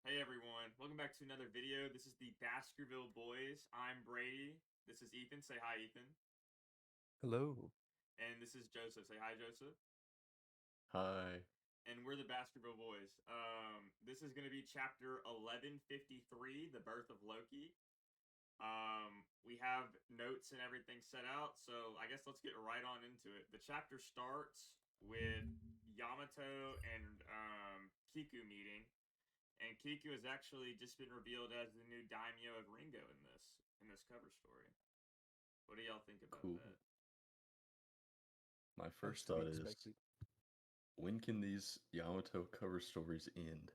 Hey everyone, welcome back to another video. This is the Baskerville Boys. I'm Brady. This is Ethan. Say hi, Ethan. Hello. And this is Joseph. Say hi, Joseph. Hi. And we're the Baskerville Boys. This is going to be chapter 1153, The Birth of Loki. We have notes and everything set out, so I guess let's get right on into it. The chapter starts with Yamato and Kiku meeting. And Kiku has actually just been revealed as the new daimyo of Ringo in this cover story. What do y'all think about Cool. that? My As first to be thought is, expected. when can these Yamato cover stories end?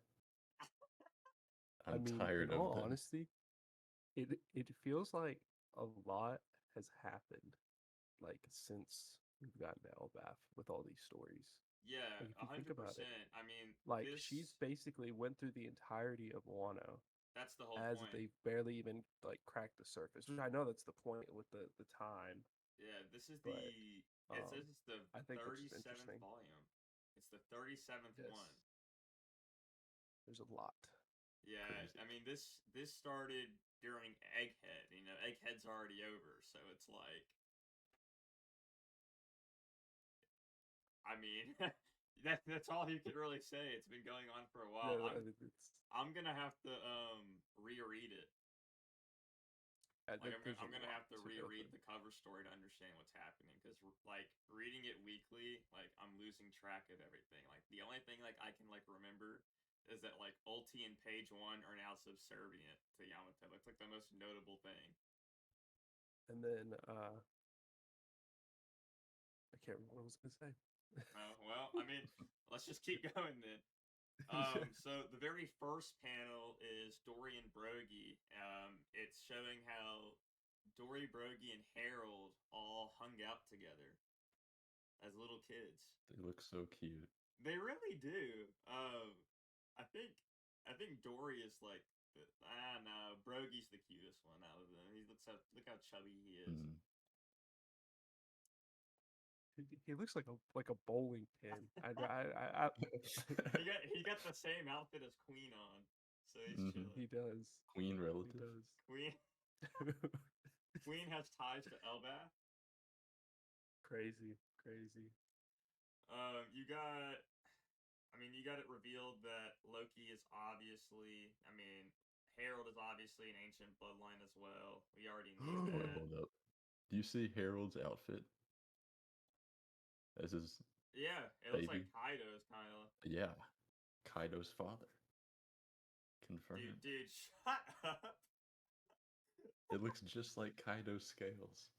I I'm mean, tired in of all them. honesty, it feels like a lot has happened, like since we've gotten to Elbath with all these stories. Yeah, Like if you think about it, 100%. I mean, like she's this basically went through the entirety of Wano that's the whole as point. they've barely even like cracked the surface. Which I know that's the point with the time, Yeah, this is but it says it's the I think that's just 37th interesting. volume. It's the 37th one. Yes, there's a lot. Yeah, Crazy. I mean this started during Egghead. Egghead's already over, so it's like I mean, that's all you can really say. It's been going on for a while. No, it's I'm gonna have to reread it. Like there's a I'm gonna lot have to to go reread through. the cover story to understand what's happening because like reading it weekly, like I'm losing track of everything. Like the only thing like I can like remember is that like Ulti and Page One are now subservient to Yamato. That's like the most notable thing. And then I can't remember what I was gonna say. Oh well, I mean, let's just keep going then. Yeah. So the very first panel is Dory and Brogy. It's showing how Dory, Brogy, and Harold all hung out together as little kids. They look so cute. They really do. I think I think Dory is like I don't know. Brogy's the cutest one out of them. Look how chubby he is. Mm. He looks like a bowling pin. I He got the same outfit as Queen on, so he's Hmm. chilling. he does. Queen He relative? does. Queen Queen has ties to Elbath. Crazy, crazy. You got. I mean, you got it revealed that Loki is obviously. I mean, Harold is obviously an ancient bloodline as well. We already knew Wait, that. hold up. Do you see Harold's outfit as his Yeah, it looks like baby? Kaido's kind of. Yeah. Kaido's father. Dude, Confirmed. dude, shut up, It looks just like Kaido's scales.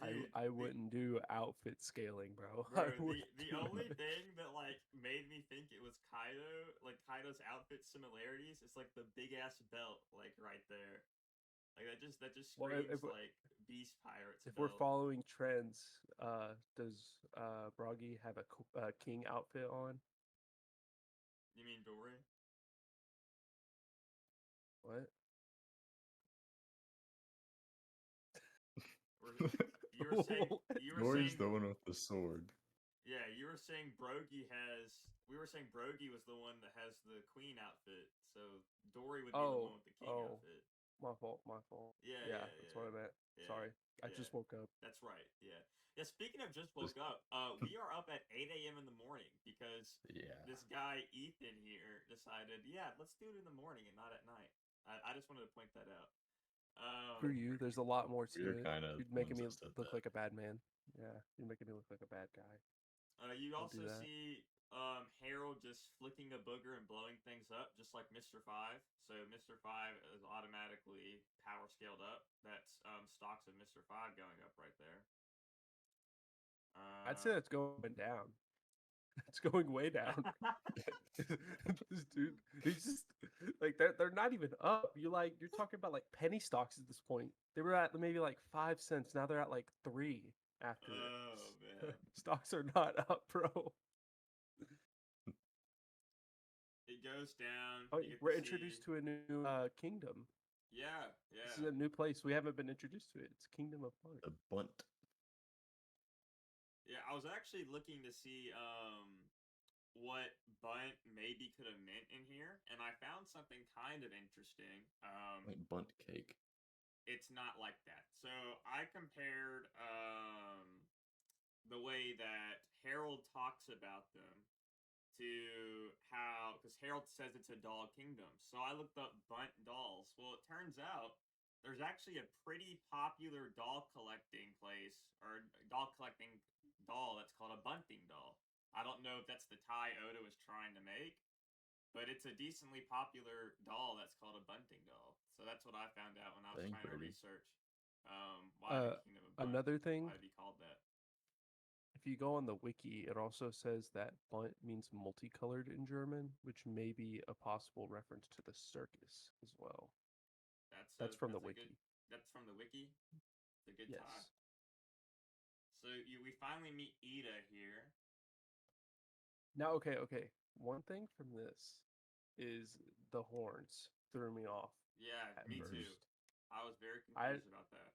dude. I The wouldn't do outfit scaling, bro. I bro, wouldn't the do only that. thing that like made me think it was Kaido, like Kaido's outfit similarities, is like the big ass belt, like right there. Like that just Well, screams like Beast Pirates if we're belt. following trends, does Broggy have a king outfit on? You mean Dory? What? Or you were saying Dory's the one with the sword. yeah, you were saying Brogy has. We were saying Brogy was the one that has the queen outfit, so Dory would be the one Oh, with the king oh, outfit. my fault, my fault. Yeah, Yeah, yeah, that's yeah, what I meant. yeah, Sorry, I yeah. just woke up. That's right. Yeah, yeah. Speaking of just Just woke up, we are up at 8 a.m. in the morning because yeah. this guy Ethan here decided, yeah, let's do it in the morning and not at night. I just wanted to point that out. Screw you. There's a lot more We're to it. kind of You're the making ones me that said look that. like a bad man. Yeah, you're making me look like a bad guy. You Don't do also that. see Harold just flicking a booger and blowing things up, just like Mr. Five. So Mr. Five is automatically power scaled up. That's stocks of Mr. Five going up right there. I'd say that's going down. It's going way down. This dude, he's just like they're not even up. You're talking about like penny stocks at this point. They were at maybe like 5 cents. Now they're at like 3 after oh this. man, Stocks are not up, bro. it goes down. Oh, You get to we're see. introduced to a new kingdom. Yeah, This is yeah, a new place. We haven't been introduced to it. It's Kingdom of Heart. The bunt. yeah. I was actually looking to see what bunt maybe could have meant in here, and I found found something kind of interesting. Like bunt cake. It's not like that. So I compared the way that Harold talks about them to how, because Harold says it's a doll kingdom. So I looked up bunt dolls. Well, it turns out there's actually a pretty popular doll collecting place or doll collecting doll that's called a bunting doll. I don't know if that's the tie Oda was trying to make, but it's a decently popular doll that's called a bunting doll. So that's what I found out when I was Dang, trying to pretty. research why the Kingdom of Bunt, Another thing, why to be called that. if you go on the wiki, it also says that bunt means multicolored in German, which may be a possible reference to the circus as well. That's from the wiki. That's from the wiki. It's a good Yes. tie. So we finally meet Ida here. Now, okay. One thing from this is the horns threw me off. Yeah, at me too. first. I was very confused about that.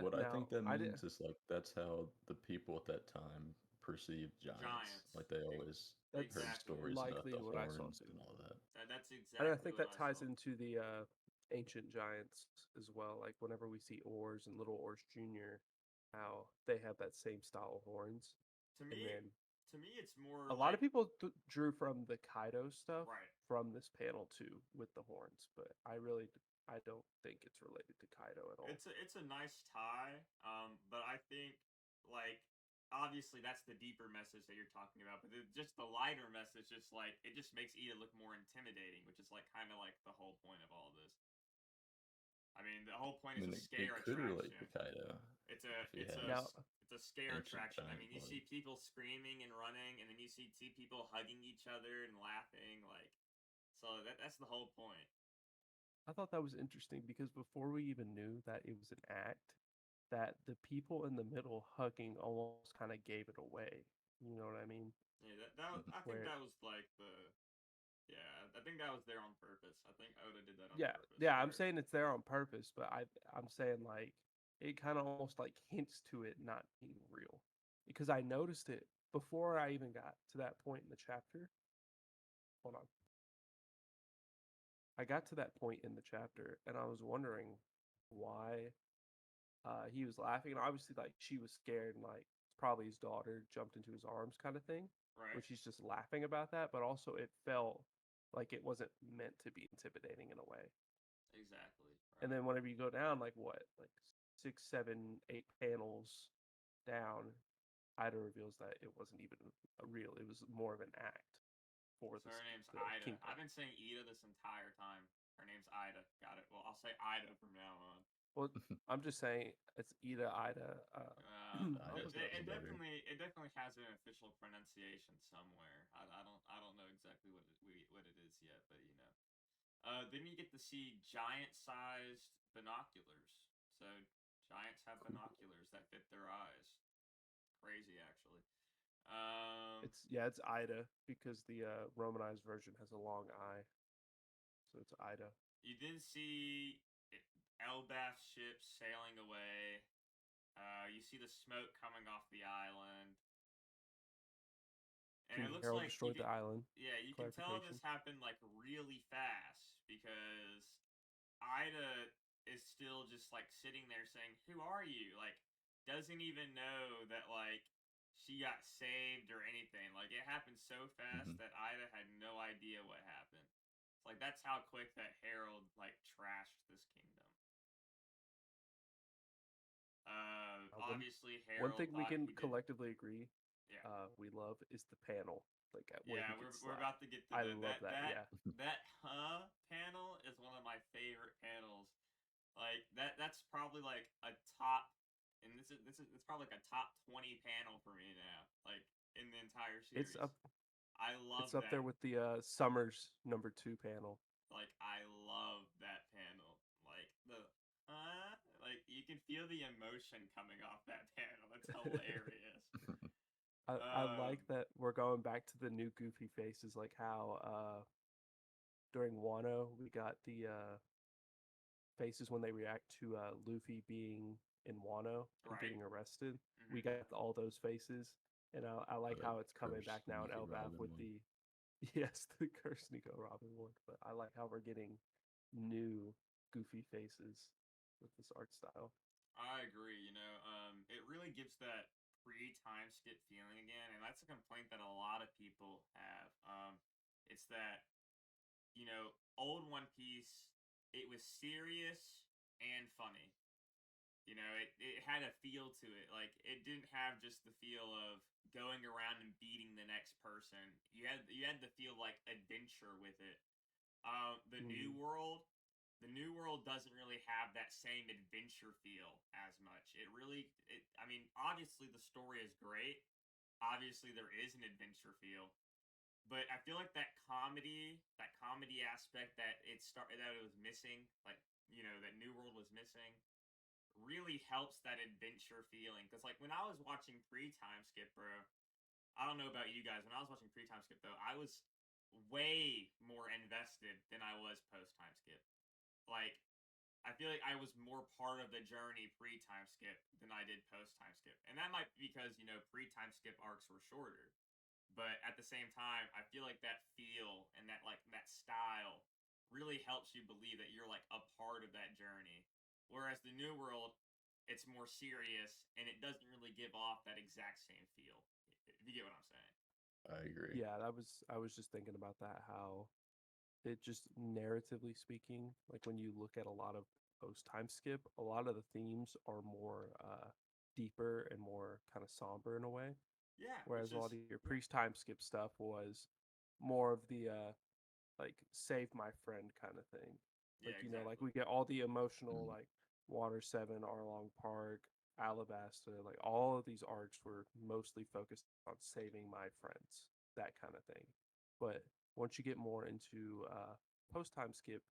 What I Now, think that I did- means is like that's how the people at that time perceived giants. Like they always That's heard Exactly. stories about likely the what I saw horns too. and all that. That's And exactly I think what that I ties saw. into the ancient giants as well. Like whenever we see Oars and Little Oars Jr., how they have that same style of horns. To And me, then it's more a lot like, of people drew from the Kaido stuff right. from this panel too with the horns, but I don't think it's related to Kaido at all. It's a nice tie, but I think like obviously that's the deeper message that you're talking about, but just the lighter message, just like it just makes Ida look more intimidating, which is like kind of like the whole point of all this. I mean, the whole point I is mean, a scare it could relate attraction. to Kaido. It's a if he it's a has Now, it's a scare ancient attraction. I giant mean, you blood. see people screaming and running, and then you see people hugging each other and laughing, like so that's the whole point. I thought that was interesting because before we even knew that it was an act, that the people in the middle hugging almost kind of gave it away. You know what I mean? Yeah, I think Where that was like the yeah, I think that was there on purpose. I think Oda did that on yeah, purpose. yeah, I'm Where, saying it's there on purpose, but I'm saying like it kind of almost like hints to it not being real because I noticed it before I even got to that point in the chapter. Hold on. I got to that point in the chapter and I was wondering why he was laughing. And obviously, like she was scared and like probably his daughter jumped into his arms, kind of thing. right? Which he's just laughing about that, but also it felt like it wasn't meant to be intimidating in a way. Exactly. Right. And then whenever you go down, like what, like 6, 7, 8 panels down, Ida reveals that it wasn't even a real. It was more of an act for So her name's the Ida. kingdom. I've been saying Ida this entire time. Her name's Ida. Got it. Well, I'll say Ida from now on. Well, I'm just saying it's Ida. Ida's It better. definitely has an official pronunciation somewhere. I don't know exactly what it is yet, but you know. Then you get to see giant-sized binoculars. So giants have binoculars that fit their eyes. Crazy, actually. It's Ida because the Romanized version has a long I, so it's Ida. You then see Elbaf's ship sailing away. You see the smoke coming off the island. And King it looks Harold like destroyed the island. yeah, you can tell this happened like really fast because Ida is still just like sitting there saying, "Who are you?" Like doesn't even know that like she got saved or anything. Like it happened so fast Mhm. that Ida had no idea what happened. It's like that's how quick that Harold like trashed this kingdom. Obviously One Harold thing we thought can he did. collectively agree Yeah. we love is the panel, like where Yeah, he gets we're slapped. about to get to I love that. Yeah, that panel is one of my favorite panels. Like that's probably like a top, and it's probably like a top 20 panel for me now. Like in the entire series, it's up. I love It's up that. there with the Summers #2 panel. Like I love that panel. Like the like you can feel the emotion coming off that panel. It's hilarious. I like that we're going back to the new goofy faces, like how during Wano we got the faces when they react to Luffy being in Wano and Right. getting arrested. Mhm. We got all those faces, and I like Like how it's coming Curse back now in Sneaky Elbaf Robin with one. the Yes, the cursed Nico Robin but I like how we're getting new goofy faces with this art style. I agree. It really gives that pre-time skip feeling again, and that's a complaint that a lot of people have. It's that old One Piece, it was serious and funny. It had a feel to it. Like, it didn't have just the feel of going around and beating the next person. You had the feel like adventure with it. The New Mm. World, the New World doesn't really have that same adventure feel as much. I mean, obviously the story is great. Obviously there is an adventure feel, but I feel like that comedy aspect that it was missing, like that New World was missing, really helps that adventure feeling. Because like when I was watching pre-time skip, bro, I don't know about you guys. When I was watching pre-time skip, though, I was way more invested than I was post-time skip. Like, I feel like I was more part of the journey pre-time skip than I did post-time skip, and that might be because pre-time skip arcs were shorter. But at the same time, I feel like that feel and that style really helps you believe that you're like a part of that journey. Whereas the New World, it's more serious and it doesn't really give off that exact same feel. If you get what I'm saying. I agree. Yeah, I was just thinking about that, how it just narratively speaking, like when you look at a lot of post time skip, a lot of the themes are more deeper and more kind of somber in a way. Yeah, which Whereas a is lot of your yeah, pre time skip stuff was more of the like save my friend kind of thing. yeah, Like exactly. we get all the emotional Mm. like Water 7, Arlong Park, Alabasta, like all of these arcs were mostly focused on saving my friends, that kind of thing. But once you get more into post time skip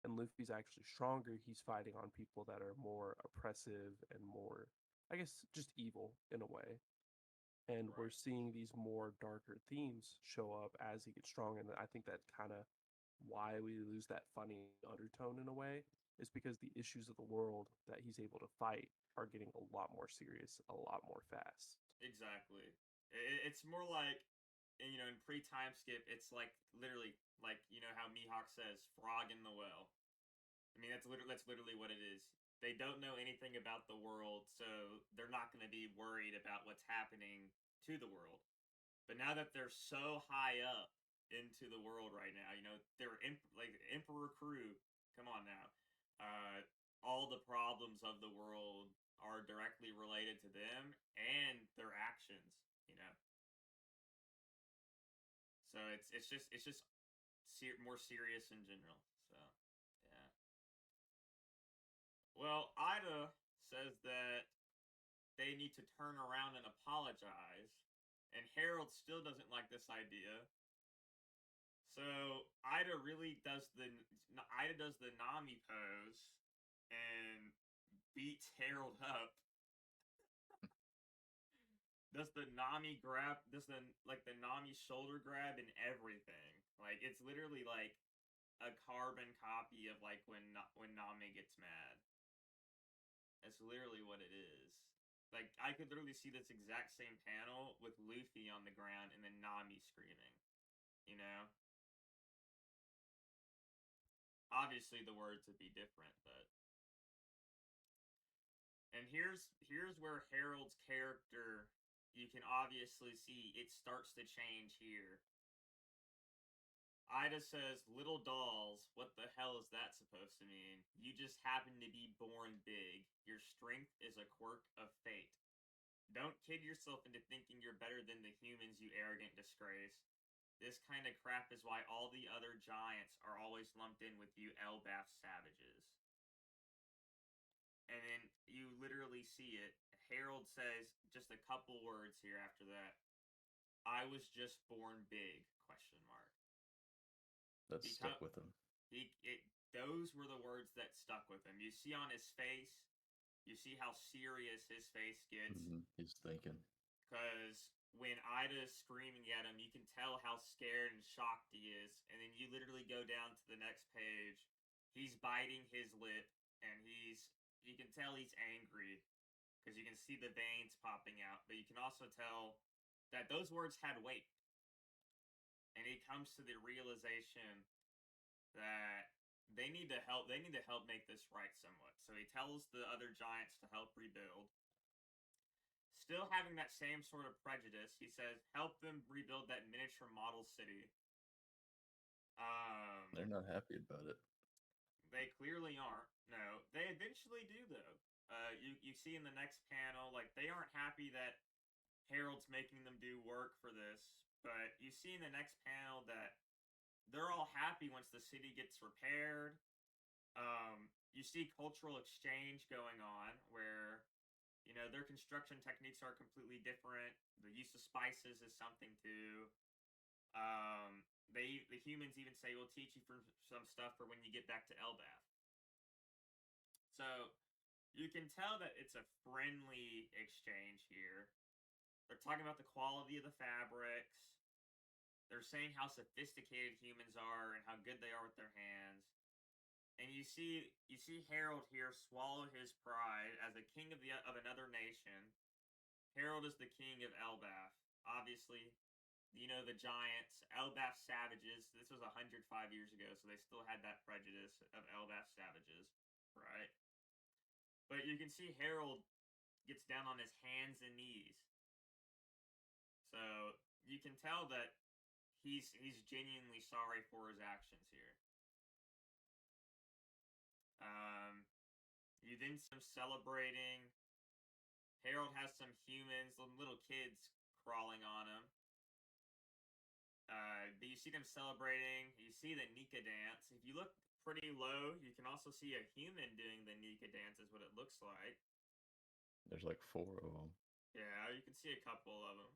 and Luffy's actually stronger, he's fighting on people that are more oppressive and more, I guess, just evil in a way. And we're Right. seeing these more darker themes show up as he gets strong, and I think that kind of why we lose that funny undertone in a way is because the issues of the world that he's able to fight are getting a lot more serious, a lot more fast. Exactly. It's more like, in pre-time skip, it's like literally like how Mihawk says, "Frog in the well." I mean, that's literally what it is. They don't know anything about the world, so they're not going to be worried about what's happening to the world. But now that they're so high up into the world right now, they're like Emperor crew. Come on now, uh, all the problems of the world are directly related to them and their actions. You know, so it's just more serious in general. So yeah. Well, Ida says that they need to turn around and apologize, and Harold still doesn't like this idea. So Ida does the Nami pose and beats Harold up. Does the Nami grab? Does the Nami shoulder grab and everything? Like, it's literally like a carbon copy of like when Nami gets mad. That's literally what it is. Like, I could literally see this exact same panel with Luffy on the ground and then Nami screaming. You know, obviously the words would be different, but and here's where Harold's character, you can obviously see it starts to change here. Ida says, "Little dolls, what the hell is that supposed to mean? You just happen to be born big. Your strength is a quirk of fate. Don't kid yourself into thinking you're better than the humans, you arrogant disgrace. This kind of crap is why all the other giants are always lumped in with you Elbaf savages." And then you literally see it. Harold says just a couple words here after that. "I was just born big?" Question mark. That He cut. stuck with him. He it. Those were the words that stuck with him. You see on his face. You see how serious his face gets. He's thinking. Because when Ida's screaming at him, you can tell how scared and shocked he is. And then you literally go down to the next page. He's biting his lip, and you can tell he's angry because you can see the veins popping out. But you can also tell that those words had weight. and he comes to the realization that they need to help. They need to help make this right somewhat. So he tells the other giants to help rebuild. Still having that same sort of prejudice, he says, "Help them rebuild that miniature model city." They're not happy about it. They clearly aren't. No, they eventually do though. You see in the next panel, like they aren't happy that Harold's making them do work for this, but you see in the next panel that they're all happy once the city gets repaired. You see cultural exchange going on where, their construction techniques are completely different. The use of spices is something too. The humans even say, "We'll teach you for some stuff for when you get back to Elbath." So you can tell that it's a friendly exchange here. They're talking about the quality of the fabrics. They're saying how sophisticated humans are and how good they are with their hands. And you see Harold here swallow his pride as a king of another nation. Harold is the king of Elbath. Obviously, the giants, Elbath savages. This was 105 years ago, so they still had that prejudice of Elbath savages, right? But you can see Harold gets down on his hands and knees. So you can tell that he's genuinely sorry for his actions here. You then see them celebrating. Harold has some humans, little kids, crawling on him. But you see them celebrating. You see the Nika dance. If you look pretty low, you can also see a human doing the Nika dance, is what it looks like. There's like 4 of them. Yeah, you can see a couple of them.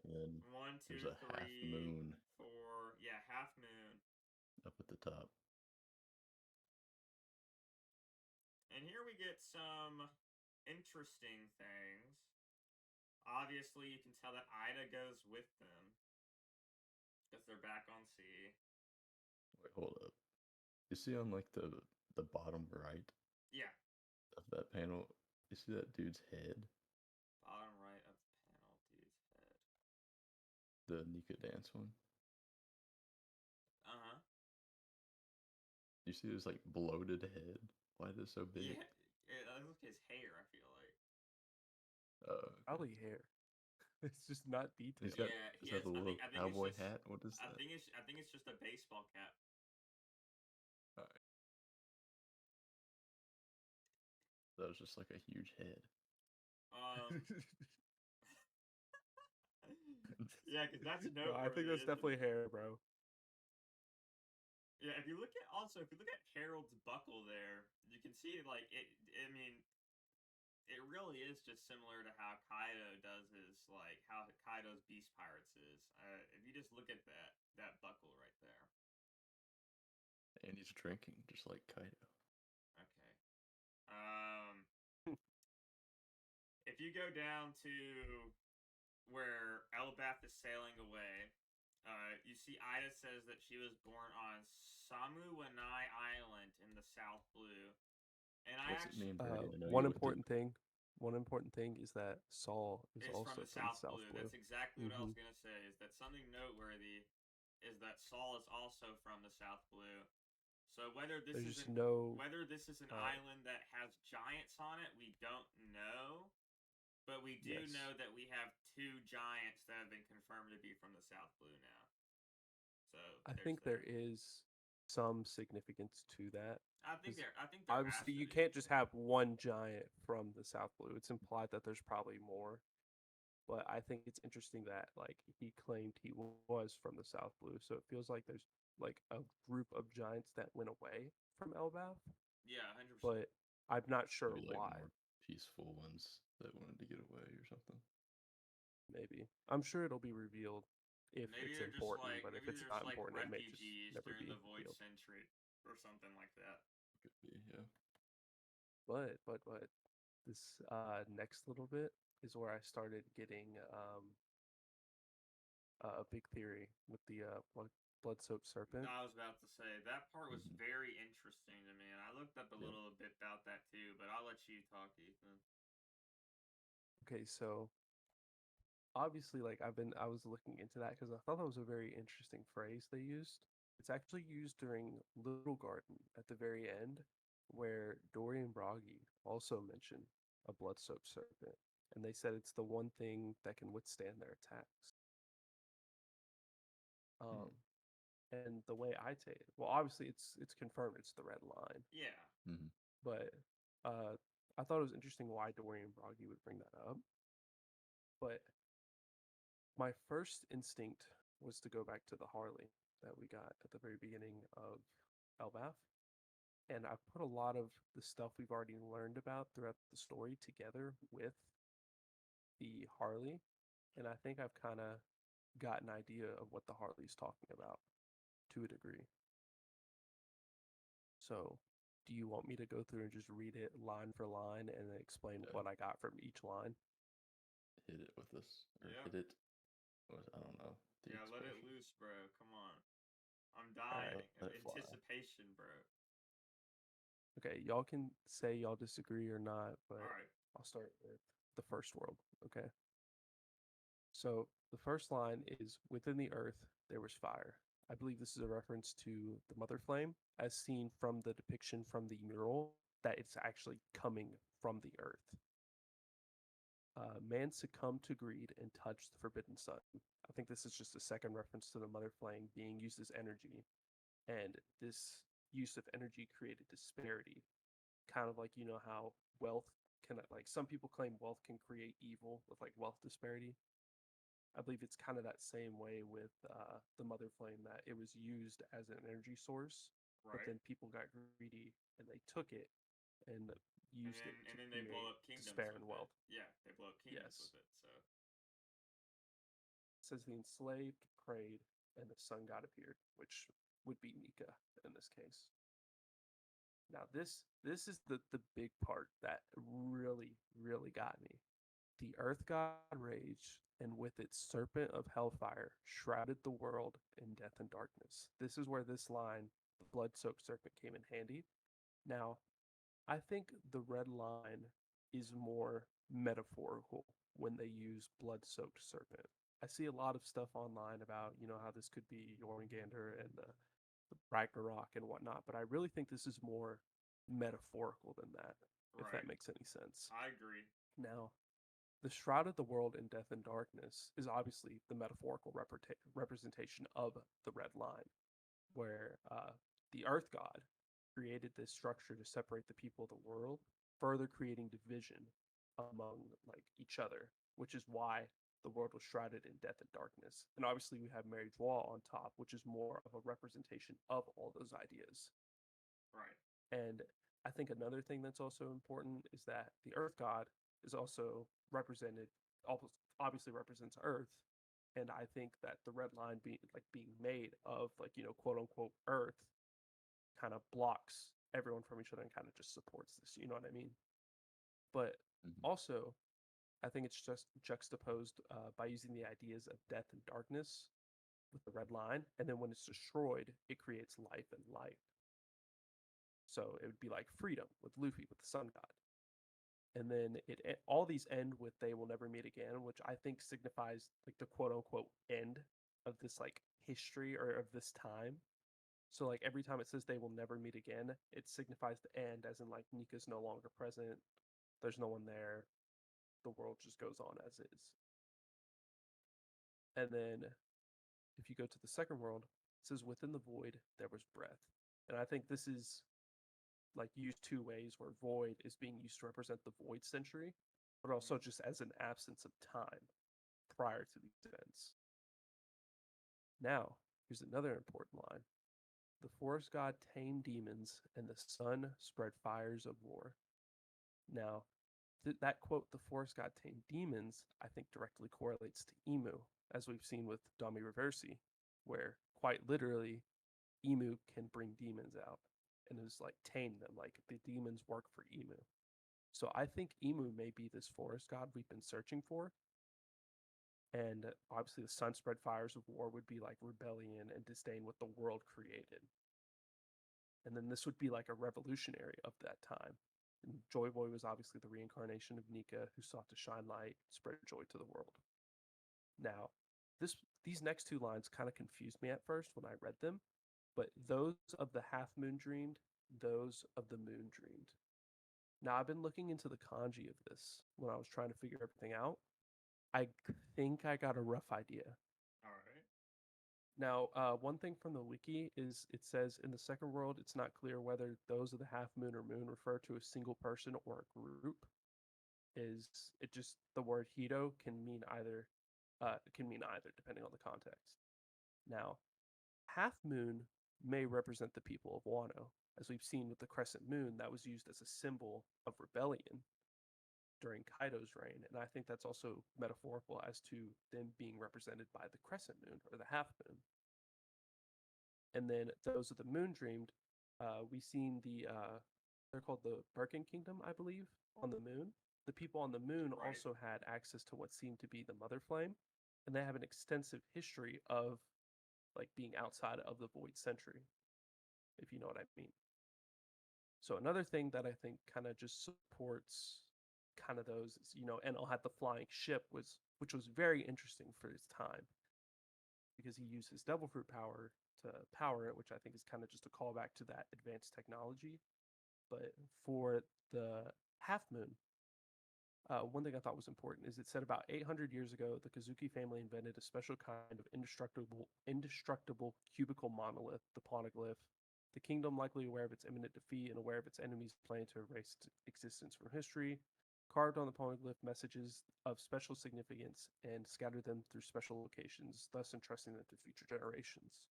And then 1, 2, there's a 3, half moon 4. Yeah, half moon. up at the top. And here we get some interesting things. Obviously, you can tell that Ida goes with them because they're back on sea. Wait, hold up. You see on like the bottom right? Yeah. Of that panel, you see that dude's head? Bottom right of the panel, dude's head. The Nika dance one. Uh-huh. You see his like bloated head? Why is it so big? Yeah, look at his hair, I feel like. Probably hair. It's just not detailed. He's got a little cowboy hat. What is that? I think it's just a baseball cap. Alright. That was just like a huge head. Yeah, because that's no, I think that's definitely hair, bro. Yeah, if you look at Harold's buckle there, you can see like it. I mean, it really is just similar to how Kaido does how Kaido's Beast Pirates is. If you just look at that buckle right there. And he's drinking just like Kaido. Okay. If you go down to where Elbath is sailing away, you see Ida says that she was born on Samuwanai Island in the South Blue. And What's it mean, Brady? One important thing is that Saul is also from the South Blue. That's exactly what I was gonna say. Is that something noteworthy? Is that Saul is also from the South Blue? So whether this is an island that has giants on it, we don't know. But we do know that we have 2 giants that have been confirmed to be from the South Blue now. So I think there is some significance to that. I think there obviously you can't just have one giant from the South Blue. It's implied that there's probably more. But I think it's interesting that like he claimed he was from the South Blue, so it feels like there's like a group of giants that went away from Elbath. Yeah, 100%. But I'm not sure maybe, why. More peaceful ones that wanted to get away or something. Maybe. I'm sure it'll be revealed if maybe it's important, but if it's not important, it may just never during be the Void revealed. Century or something like that. Could be, yeah. But this next little bit is where I started getting a big theory with the blood-soaked serpent. I was about to say that part was very interesting to me, and I looked up a little bit about that too. But I'll let you talk, Ethan. Okay, so obviously, like I was looking into that because I thought that was a very interesting phrase they used. It's actually used during Little Garden at the very end, where Dory and Broggy also mention a blood-soaked serpent, and they said it's the one thing that can withstand their attacks. Hmm. Um, and the way I take it, well, obviously it's confirmed it's the red line, Yeah. Hmm. but uh, I thought it was interesting why Dory and Broggy would bring that up. But my first instinct was to go back to the Harley that we got at the very beginning of Elbath. And I've put a lot of the stuff we've already learned about throughout the story together with the Harley. And I think I've kind of got an idea of what the Harley's talking about to a degree. So, do you want me to go through and just read it line for line and then explain Yeah. what I got from each line? Hit it with this, or Yeah. hit it. I don't know. The Yeah, let it expression. loose, bro. Come on. I'm All dying right. of Let it fly. anticipation, bro. Okay, y'all can say y'all disagree or not, but All right. I'll start with the first world. Okay. So the first line is within the earth there was fire. I believe this is a reference to the mother flame as seen from the depiction from the mural that it's actually coming from the earth. Man succumbed to greed and touched the forbidden sun. I think this is just a second reference to the mother flame being used as energy. And this use of energy created disparity. Kind of like, you know, how wealth can, like, some people claim wealth can create evil with like wealth disparity. I believe it's kind of that same way with the mother flame, that it was used as an energy source, but Right. then people got greedy and they took it and used it to And then they blow create up kingdoms despair with and it. wealth. Yeah, they blow up kingdoms Yes. with it. So It says the enslaved prayed and the sun god appeared, which would be Nika in this case. Now this is the big part that really got me. The earth god raged, and with its serpent of hellfire shrouded the world in death and darkness. This is where this line, the blood-soaked serpent, came in handy. Now, I think the red line is more metaphorical when they use blood-soaked serpent. I see a lot of stuff online about, you know, how this could be Jormungandr and the Ragnarok and whatnot, but I really think this is more metaphorical than that, if right. that makes any sense. I agree. Now, the shroud of the world in death and darkness is obviously the metaphorical representation of the red line, where the earth god created this structure to separate the people of the world, further creating division among like each other, which is why the world was shrouded in death and darkness. And obviously, we have Mary Joie on top, which is more of a representation of all those ideas. Right. And I think another thing that's also important is that the Earth God is also represented, obviously represents Earth. And I think that the red line being made of like, you know, quote unquote Earth kind of blocks everyone from each other and kind of just supports this. You know what I mean? But Hmm. also, I think it's just juxtaposed by using the ideas of death and darkness with the red line, and then when it's destroyed, it creates life and light. So it would be like freedom with Luffy with the Sun God, and then all these end with "they will never meet again," which I think signifies like the quote unquote end of this like history or of this time. So like every time it says "they will never meet again," it signifies the end, as in like Nika's no longer present. There's no one there. The world just goes on as is. And then if you go to the second world, it says within the void there was breath. And I think this is like used two ways, where void is being used to represent the void century, but also Mhm. just as an absence of time prior to these events. Now, here's another important line. The forest god tamed demons and the sun spread fires of war. Now, that quote, the forest god tamed demons, I think directly correlates to Emu, as we've seen with Dami Reversi, where quite literally Emu can bring demons out and is like tame them, like the demons work for Emu. So I think Emu may be this forest god we've been searching for. And obviously, the sun spread fires of war would be like rebellion and disdain what the world created. And then this would be like a revolutionary of that time. And Joy Boy was obviously the reincarnation of Nika, who sought to shine light, spread joy to the world. Now, these next two lines kind of confused me at first when I read them, but those of the half moon dreamed, those of the moon dreamed. Now, I've been looking into the kanji of this when I was trying to figure everything out. I think I got a rough idea. All right. Now, one thing from the wiki is it says in the second world, it's not clear whether those of the half moon or moon refer to a single person or a group. Is it just the word Hito can mean either? Can mean either depending on the context. Now, half moon may represent the people of Wano, as we've seen with the crescent moon that was used as a symbol of rebellion during Kaido's reign, and I think that's also metaphorical as to them being represented by the crescent moon or the half moon. And then those of the moon dreamed, we've seen they're called the Birkin Kingdom, I believe, on the moon. The people on the moon Right. also had access to what seemed to be the Mother Flame, and they have an extensive history of like being outside of the Void Century, if you know what I mean. So another thing that I think kind of just supports kind of those is, Enel had the flying ship, which was very interesting for his time because he used his devil fruit power to power it, which I think is kind of just a callback to that advanced technology. But for the half moon, one thing I thought was important is it said about 800 years ago, the Kazuki family invented a special kind of indestructible cubical monolith, the poneglyph. The kingdom, likely aware of its imminent defeat and aware of its enemies' plan to erase its existence from history, carved on the poneglyph messages of special significance and scattered them through special locations, thus entrusting them to future generations.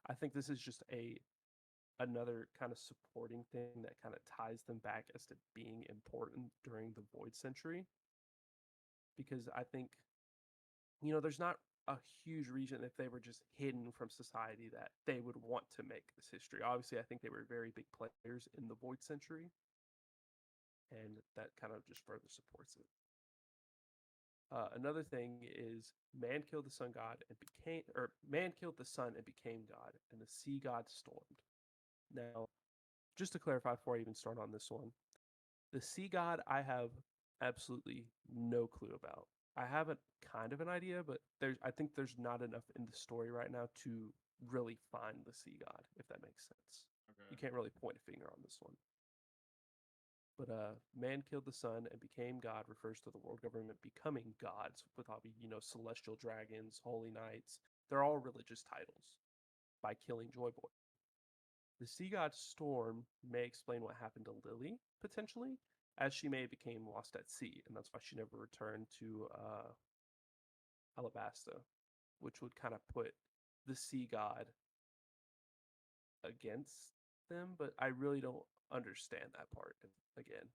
I think this is just another kind of supporting thing that kind of ties them back as to being important during the Void Century. Because I think, there's not a huge reason if they were just hidden from society that they would want to make this history. Obviously, I think they were very big players in the Void Century, and that kind of just further supports it. Another thing is man killed the sun god and became, or man killed the sun and became god, and the sea god stormed. Now, just to clarify before I even start on this one, the sea god I have absolutely no clue about. I have a kind of an idea, but I think there's not enough in the story right now to really find the sea god, if that makes sense. Okay. You can't really point a finger on this one. But man killed the sun and became god refers to the world government becoming gods with all celestial dragons, holy knights. They're all religious titles by killing Joy Boy. The sea god Storm may explain what happened to Lily, potentially, as she may have became lost at sea, and that's why she never returned to Alabasta, which would kind of put the sea god against them, but I really don't understand that part again.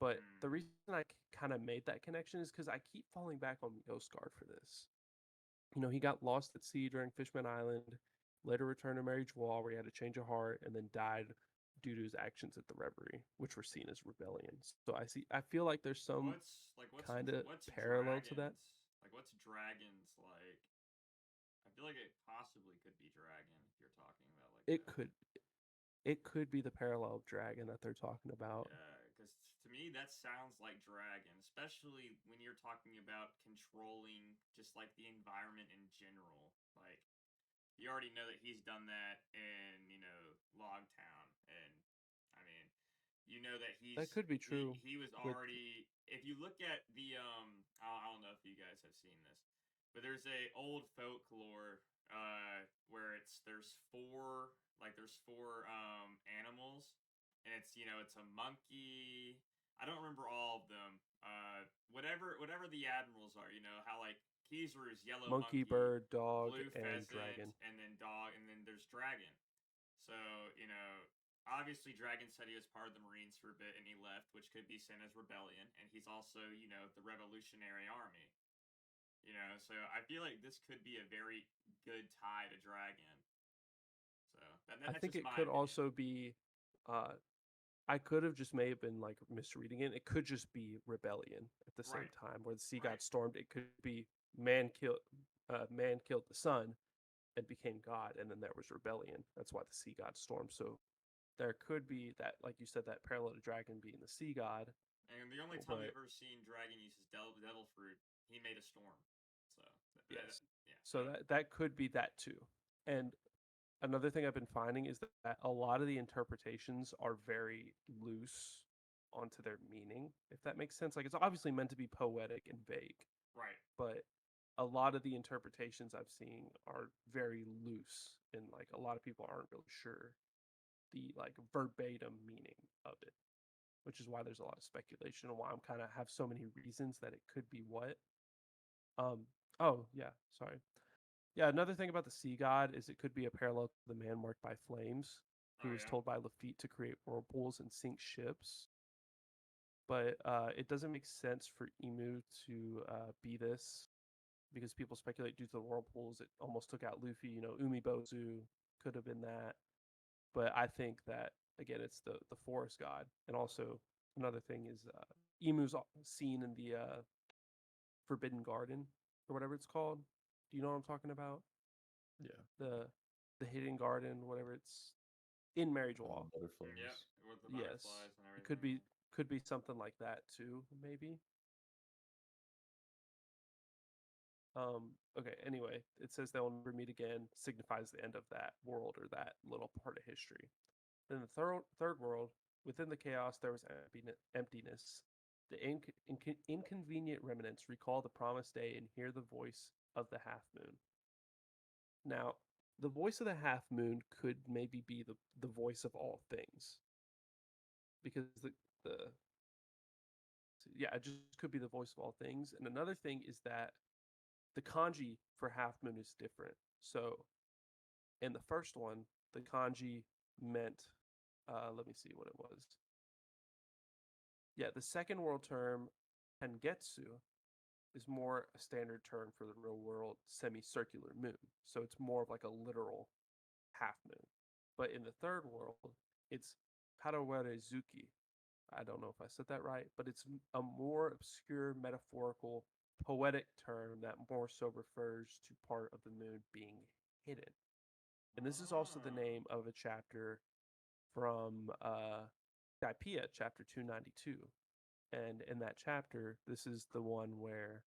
But the reason I kind of made that connection is because I keep falling back on Oscar for this. He got lost at sea during Fishman Island, later returned to Mary Joie, where he had a change of heart, and then died due to his actions at the Reverie, which were seen as rebellions. So I feel like there's some kind of parallel to that. Like, what's dragons like? I feel like it possibly could be dragon if you're talking about like. It could be the parallel of dragon that they're talking about. Yeah, because to me that sounds like dragon, especially when you're talking about controlling just like the environment in general. Like, you already know that he's done that in Logtown, and I mean, that could be true. He was already. If you look at the I don't know if you guys have seen this, but there's a old folklore where there's four animals, and it's a monkey. I don't remember all of them. Whatever the admirals are, how like Kizaru's yellow monkey, bird, dog, blue and pheasant, dragon, and then dog, and then there's dragon. So obviously Dragon said he was part of the Marines for a bit, and he left, which could be seen as rebellion, and he's also the Revolutionary Army. So I feel like this could be a very good tie to dragon. So I think it could also be. I could have just may have been like misreading it. It could just be rebellion at the same time, where the sea god stormed. It could be man killed the sun and became god, and then there was rebellion. That's why the sea god stormed. So there could be that, like you said, that parallel to dragon being the sea god. And the only time I've ever seen dragon use his devil fruit, he made a storm. Yes. Yeah. So that could be that too. And another thing I've been finding is that a lot of the interpretations are very loose onto their meaning, if that makes sense. Like, it's obviously meant to be poetic and vague, right. but a lot of the interpretations I've seen are very loose, and like a lot of people aren't really sure the like verbatim meaning of it, which is why there's a lot of speculation and why I'm kind of have so many reasons that it could be what. Oh yeah, sorry. Yeah, another thing about the sea god is it could be a parallel to the man marked by flames, who was told by Lafitte to create whirlpools and sink ships. But it doesn't make sense for Emu to be this, because people speculate due to the whirlpools it almost took out Luffy. Umibozu could have been that. But I think that, again, it's the forest god. And also another thing is Emu's seen in the Forbidden Garden or whatever it's called. Do you know what I'm talking about? Yeah. The Hidden Garden, whatever it's in Marriage Wall. Butterflies. Yep, with the Yes, butterflies and everything. it could be something like that too, maybe. Okay, anyway, it says they'll never meet again, signifies the end of that world or that little part of history. In the third world, within the chaos, there was emptiness. The inconvenient remnants recall the promised day and hear the voice of the half moon. Now, the voice of the half moon could maybe be the voice of all things, because the yeah, it just could be the voice of all things. And another thing is that the kanji for half moon is different. So in the first one, the kanji meant, let me see what it was. Yeah, the second world term, Tengetsu, is more a standard term for the real world semicircular moon. So it's more of like a literal half moon. But in the third world, it's Parawarezuki. I don't know if I said that right, but it's a more obscure, metaphorical, poetic term that more so refers to part of the moon being hidden. And this is also the name of a chapter from Skypiea, chapter 292. And in that chapter, this is the one where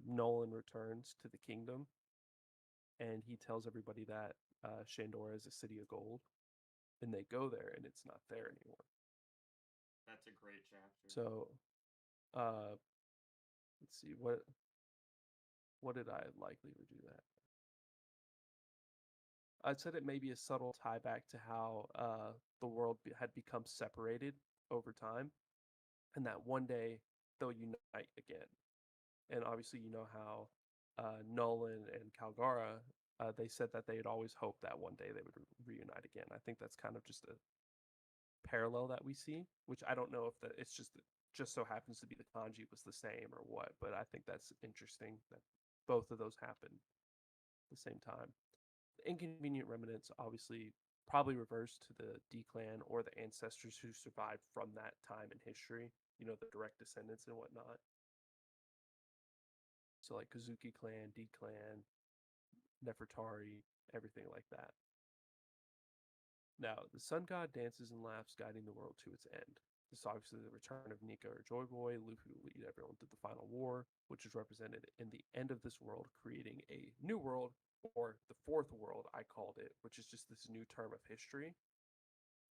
Nolan returns to the kingdom, and he tells everybody that Shandora is a city of gold, and they go there, and it's not there anymore. That's a great chapter. So, let's see, what did I likely do that? I said it may be a subtle tie back to how the world had become separated over time, and that one day they'll unite again. And obviously, you know how Nolan and Calgara, they said that they had always hoped that one day they would reunite again. I think that's kind of just a parallel that we see, which I don't know if that it's just so happens to be the kanji was the same or what, but I think that's interesting that both of those happened at the same time. The inconvenient remnants obviously probably refers to the D clan or the ancestors who survived from that time in history, the direct descendants and whatnot. So like Kazuki clan, D clan, Nefertari, everything like that. Now, the sun god dances and laughs, guiding the world to its end. This is obviously the return of Nika or Joy Boy. Luffy will lead everyone through the final war, which is represented in the end of this world, creating a new world, or the fourth world, I called it, which is just this new term of history.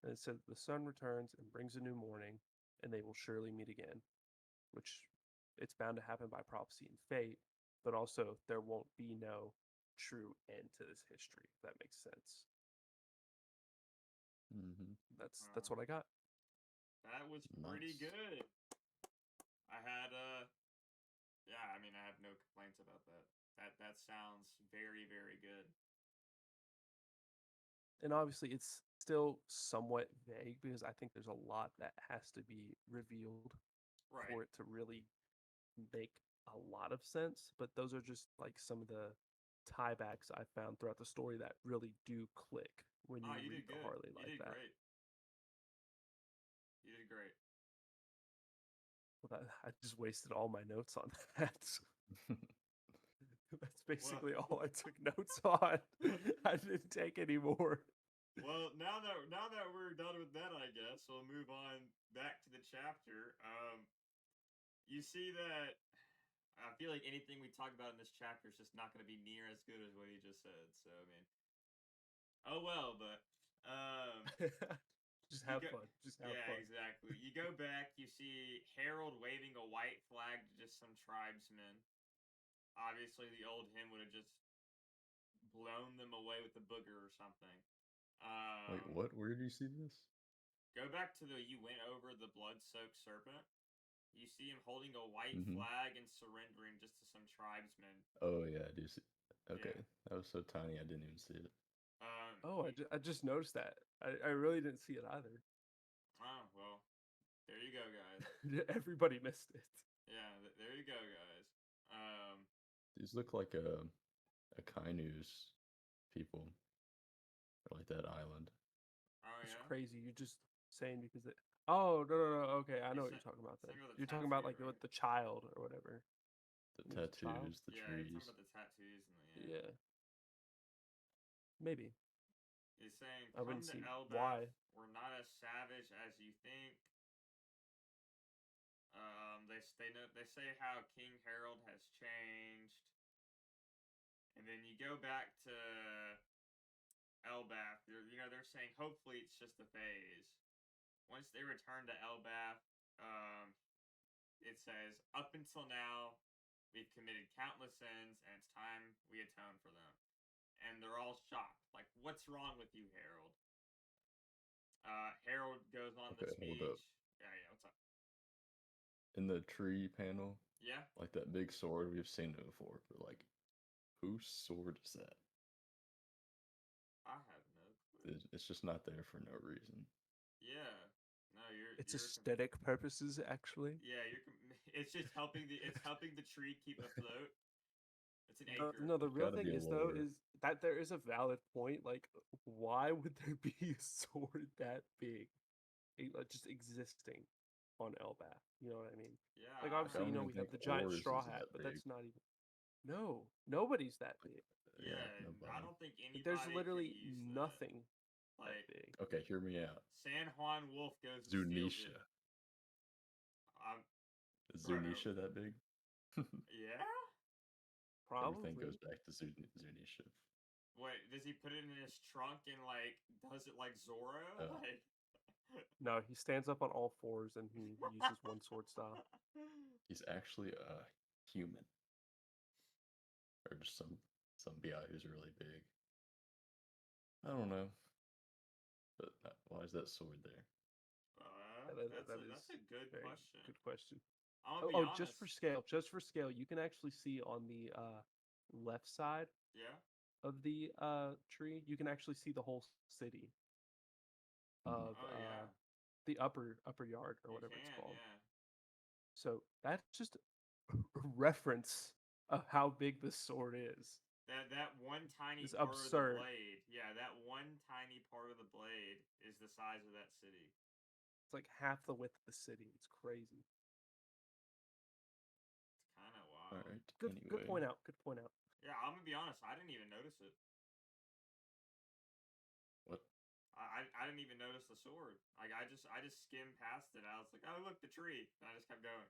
And it said the sun returns and brings a new morning, and they will surely meet again, which it's bound to happen by prophecy and fate, but also there won't be no true end to this history, if that makes sense. Mm-hmm. That's what I got. That was pretty good. I had yeah, I mean, I have no complaints about that. That sounds very, very good. And obviously it's still somewhat vague because I think there's a lot that has to be revealed for it to really make a lot of sense. But those are just like some of the tiebacks I found throughout the story that really do click when you read the Harley like that. Great. You did great. Well, I just wasted all my notes on that. That's basically all I took notes on. I didn't take any more. Well, now that we're done with that, I guess we'll move on back to the chapter. You see that I feel like anything we talk about in this chapter is just not going to be near as good as what he just said. So I mean, oh well, but just have fun. Just have yeah, fun. exactly. You go back, you see Harold waving a white flag to just some tribesmen. Obviously, the old him would have just blown them away with the booger or something. Wait, what? Where did you see this? Go back to you went over the blood-soaked serpent. You see him holding a white flag and surrendering just to some tribesmen. Oh yeah, I do see. Okay, Yeah. that was so tiny I didn't even see it. I just noticed that. I really didn't see it either. Oh well, there you go, guys. Everybody missed it. Yeah, there you go, guys. These look like a Kainu's people, or like that island. Oh It's yeah. crazy. You're just saying because it. Oh no. Okay, I know what you're talking about. Then you're talking about like right? with the child or whatever. The tattoos, the yeah, trees. you're talking about the tattoos and the Yeah. Maybe. He's saying, I "Come wouldn't to see Elbaf. why. We're not as savage as you think." They say how King Harold has changed, and then you go back to Elbaf. They're saying hopefully it's just a phase. Once they return to Elbaf, it says up until now we've committed countless sins, and it's time we atone for them. And they're all shocked, like, "What's wrong with you, Harold?" Harold goes on the speech. Hold up. Yeah, what's up? In the tree panel, Yeah, like that big sword, we've seen it before, but like, whose sword is that? I have no clue. It's just not there for no reason. Yeah, no, It's aesthetic purposes, actually. Yeah, it's just helping the tree keep afloat. It's an anchor. No, the real thing is though is that there is a valid point. Like, why would there be a sword that big, just existing on Elbaf? You know what I mean? Yeah, like obviously, we have the giant straw hat, but that's not even. No, nobody's that big. Yeah, I don't think anybody. There's literally could use nothing that big. Okay, hear me out. San Juan Wolf goes Zunisha. Is bro. Zunisha that big? Yeah. Probably. Everything goes back to Zunisha. Wait, does he put it in his trunk and like does it like Zoro? Like. No, he stands up on all fours and he uses one sword style. He's actually a human, or just some BI who's really big. I don't know, but why is that sword there? That's a good question. Good question. Just for scale, you can actually see on the left side. Yeah. Of the tree, you can actually see the whole city of the upper yard or whatever it's called. Yeah. So that's just a reference of how big this sword is. That one tiny it's part absurd. of the blade. Yeah, that one tiny part of the blade is the size of that city. It's like half the width of the city. It's crazy. It's kind of wild. All right. Good point out. Good point out. Yeah, I'm gonna be honest. I didn't even notice it. What? I didn't even notice the sword. Like I just skimmed past it. I was like, oh look, the tree. And I just kept going.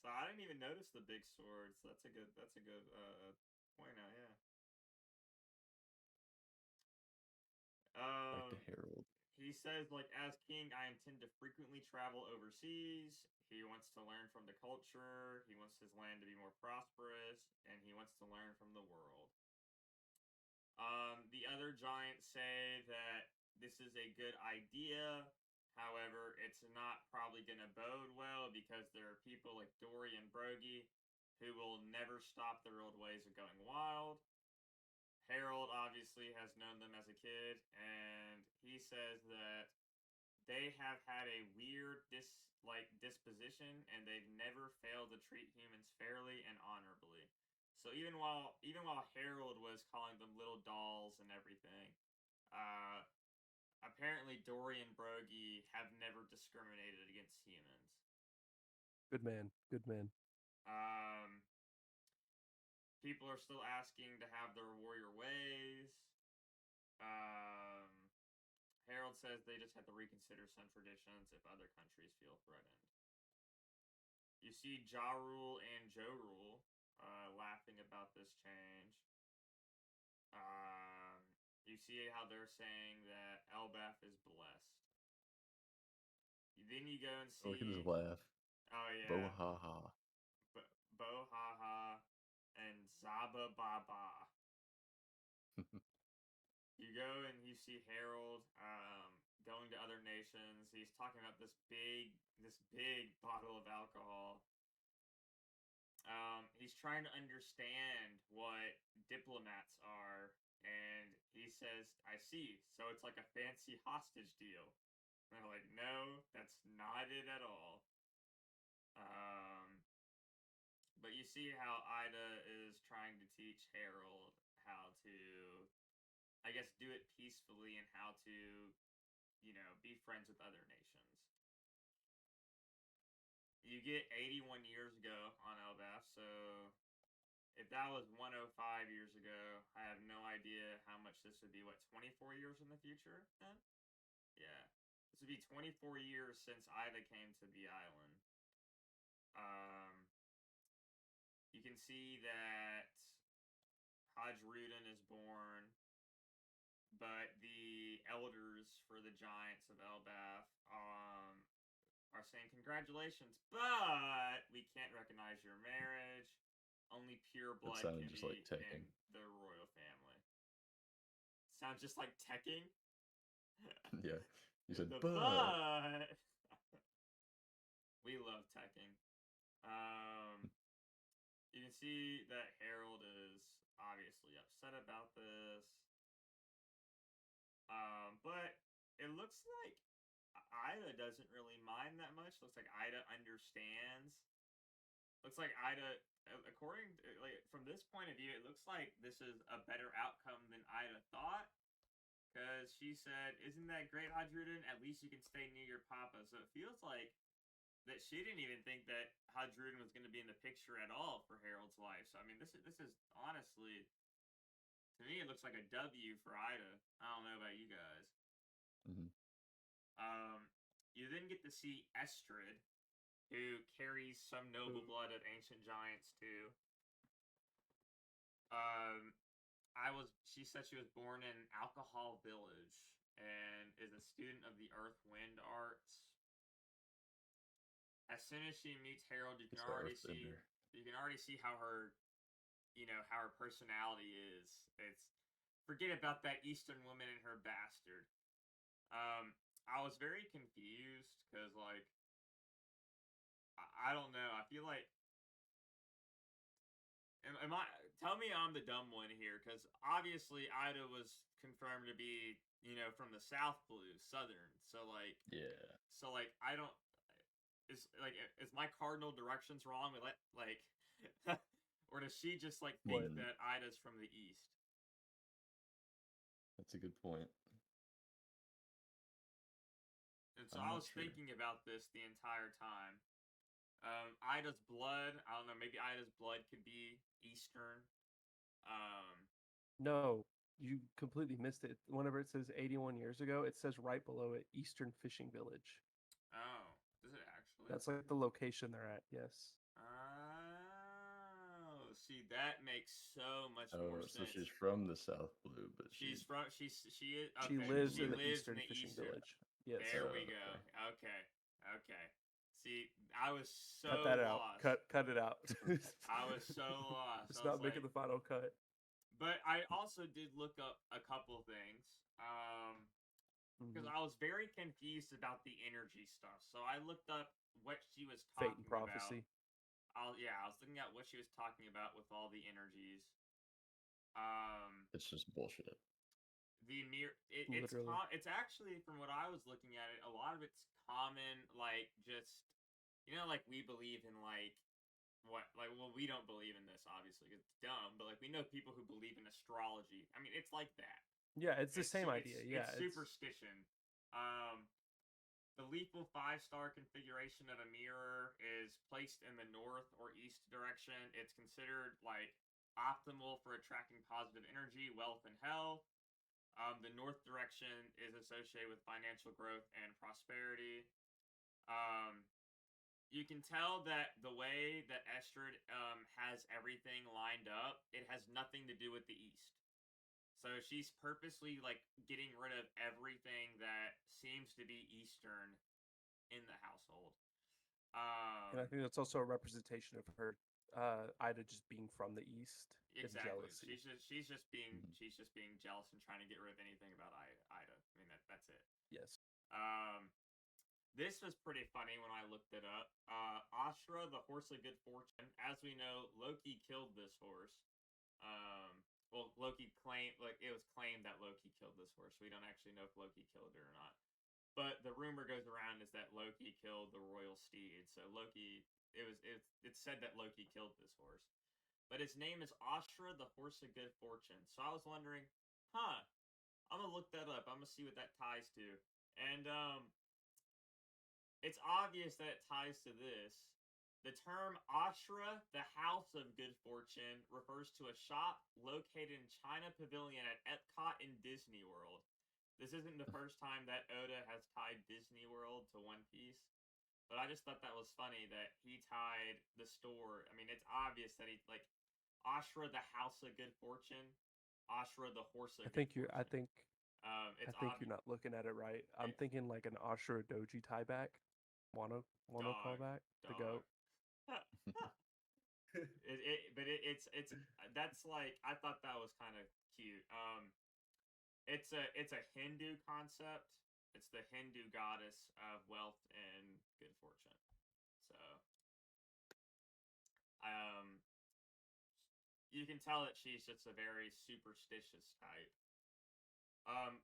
So I didn't even notice the big sword. So that's a good point out. Yeah. Back to Harold. He says, like, as king, I intend to frequently travel overseas. He wants to learn from the culture. He wants his land to be more prosperous, and he wants to learn from the world. The other giants say that this is a good idea. However, it's not probably going to bode well because there are people like Dory and Brogy who will never stop their old ways of going wild. Harold obviously has known them as a kid, and he says that they have had a weird disposition, and they've never failed to treat humans fairly and honorably. So even while Harold was calling them little dolls and everything, apparently Dory and Brogy have never discriminated against humans. Good man. Good man. People are still asking to have their warrior ways. Harold says they just have to reconsider some traditions if other countries feel threatened. You see Ja Rule and Joe Rule laughing about this change. Um, you see how they're saying that Elbaf is blessed. Then you go and Look at his see, laugh. oh yeah, Bo ha ha. Bo Ha Ha and Zaba Baba. You go and you see Harold going to other nations. He's talking about this big bottle of alcohol. He's trying to understand what diplomats are, and he says, "I see. So it's like a fancy hostage deal." And they're like, "No, that's not it at all." But you see how Ida is trying to teach Harold how to, I guess, do it peacefully and how to, be friends with other nations. You get 81 years ago on Elbaf, so if that was 105 years ago, I have no idea how much this would be. What, 24 years in the future then? Yeah. This would be 24 years since Ida came to the island. You can see that Haj Rudin is born, but the elders for the giants of Elbaf are saying congratulations, but we can't recognize your marriage. Only pure It blood sounded can just be like Tekken. in the royal family. Sounds just like Tekken. Yeah. You said, The but. We love Tekken. You can see that Harold is obviously upset about this. But it looks like Ida doesn't really mind that much. Looks like Ida understands. Looks like Ida, according to, like, from this point of view, it looks like this is a better outcome than Ida thought. Because she said, "Isn't that great, Hadrudin? At least you can stay near your papa." So it feels like that she didn't even think that Hadrudin was going to be in the picture at all for Harold's life. So I mean, this is honestly, to me, it looks like a W for Ida. I don't know about you guys. Mm-hmm. You then get to see Estrid, who carries some noble blood of ancient giants too. She said she was born in Alcohol Village and is a student of the Earth Wind arts. As soon as she meets Harold, you can already see how her, how her personality is. It's, forget about that Eastern woman and her bastard. I was very confused because, like, I don't know. I feel like, am I? Tell me I'm the dumb one here, because obviously Ida was confirmed to be, from the South Blue, Southern. So like, yeah. So like, I don't. Is my cardinal directions wrong? Or does she just like think that Ida's from the East? That's a good point. And so I was thinking about this the entire time. Ida's blood, I don't know, maybe Ida's blood could be Eastern. No, you completely missed it. Whenever it says 81 years ago, it says right below it, Eastern Fishing Village. Oh, does it actually? That's like the location they're at, yes. Oh, see, that makes so much more sense. So she's from the South Blue, but She lives in the Eastern Fishing Village. Yes. There we go. Okay. See, I was so cut that lost. out. Cut it out. I was so lost. It's not making the final cut. But I also did look up a couple things. Because I was very confused about the energy stuff. So I looked up what she was talking Fate and prophecy. about. I was looking at what she was talking about with all the energies. It's just bullshit. It's actually, from what I was looking at it, a lot of it's common, like, just, like, we believe in, like, we don't believe in this, obviously, because it's dumb, but, like, we know people who believe in astrology. I mean, it's like that. Yeah, it's the same idea. Yeah, it's superstition. The lethal 5-star configuration of a mirror is placed in the north or east direction. It's considered, like, optimal for attracting positive energy, wealth, and health. The north direction is associated with financial growth and prosperity. you can tell that the way that Estrid has everything lined up, it has nothing to do with the East. So she's purposely like getting rid of everything that seems to be Eastern in the household. And I think that's also a representation of her, Ida just being from the East and Exactly. jealousy. She's just being Mhm. jealous and trying to get rid of anything about Ida. I mean that's it. Yes. This was pretty funny when I looked it up. Ashra, the horse of good fortune. As we know, Loki killed this horse. Well, Loki claimed, like, it was claimed that Loki killed this horse. We don't actually know if Loki killed it or not. But the rumor goes around is that Loki killed the royal steed. So Loki, it's said that Loki killed this horse. But his name is Ashra, the horse of good fortune. So I was wondering, huh? I'm gonna look that up. I'm gonna see what that ties to. And it's obvious that it ties to this. The term Ashra, the house of good fortune, refers to a shop located in China Pavilion at Epcot in Disney World. This isn't the first time that Oda has tied Disney World to One Piece, but I just thought that was funny that he tied the store. I mean, it's obvious that he, like, Ashra, the house of good fortune, Ashra, the horse of I good think you're. I fortune. think. I It's think you're obvious. not looking at it right. I'm thinking like an Ashura Doji tieback. Wano Dog, callback. The dog. goat. It's that's like I thought that was kind of cute. It's a Hindu concept. It's the Hindu goddess of wealth and good fortune. So um, you can tell that she's just a very superstitious type. Um,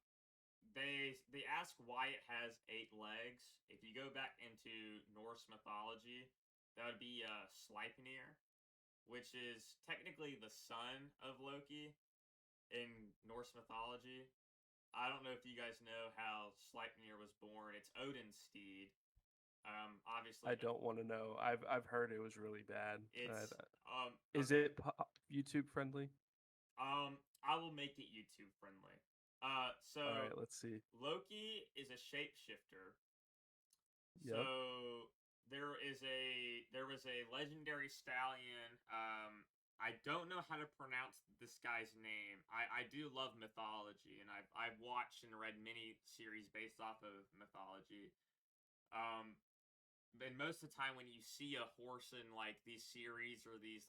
they ask why it has 8 legs. If you go back into Norse mythology, that would be Sleipnir, which is technically the son of Loki in Norse mythology. I don't know if you guys know how Sleipnir was born. It's Odin's steed. Obviously, I don't want to know. I've heard it was really bad. it's Is okay. it YouTube friendly? I will make it YouTube friendly. So All right, let's see. Loki is a shapeshifter. Yep. So there was a legendary stallion. I don't know how to pronounce this guy's name. I do love mythology, and I've watched and read many series based off of mythology. Um, and most of the time when you see a horse in like these series or these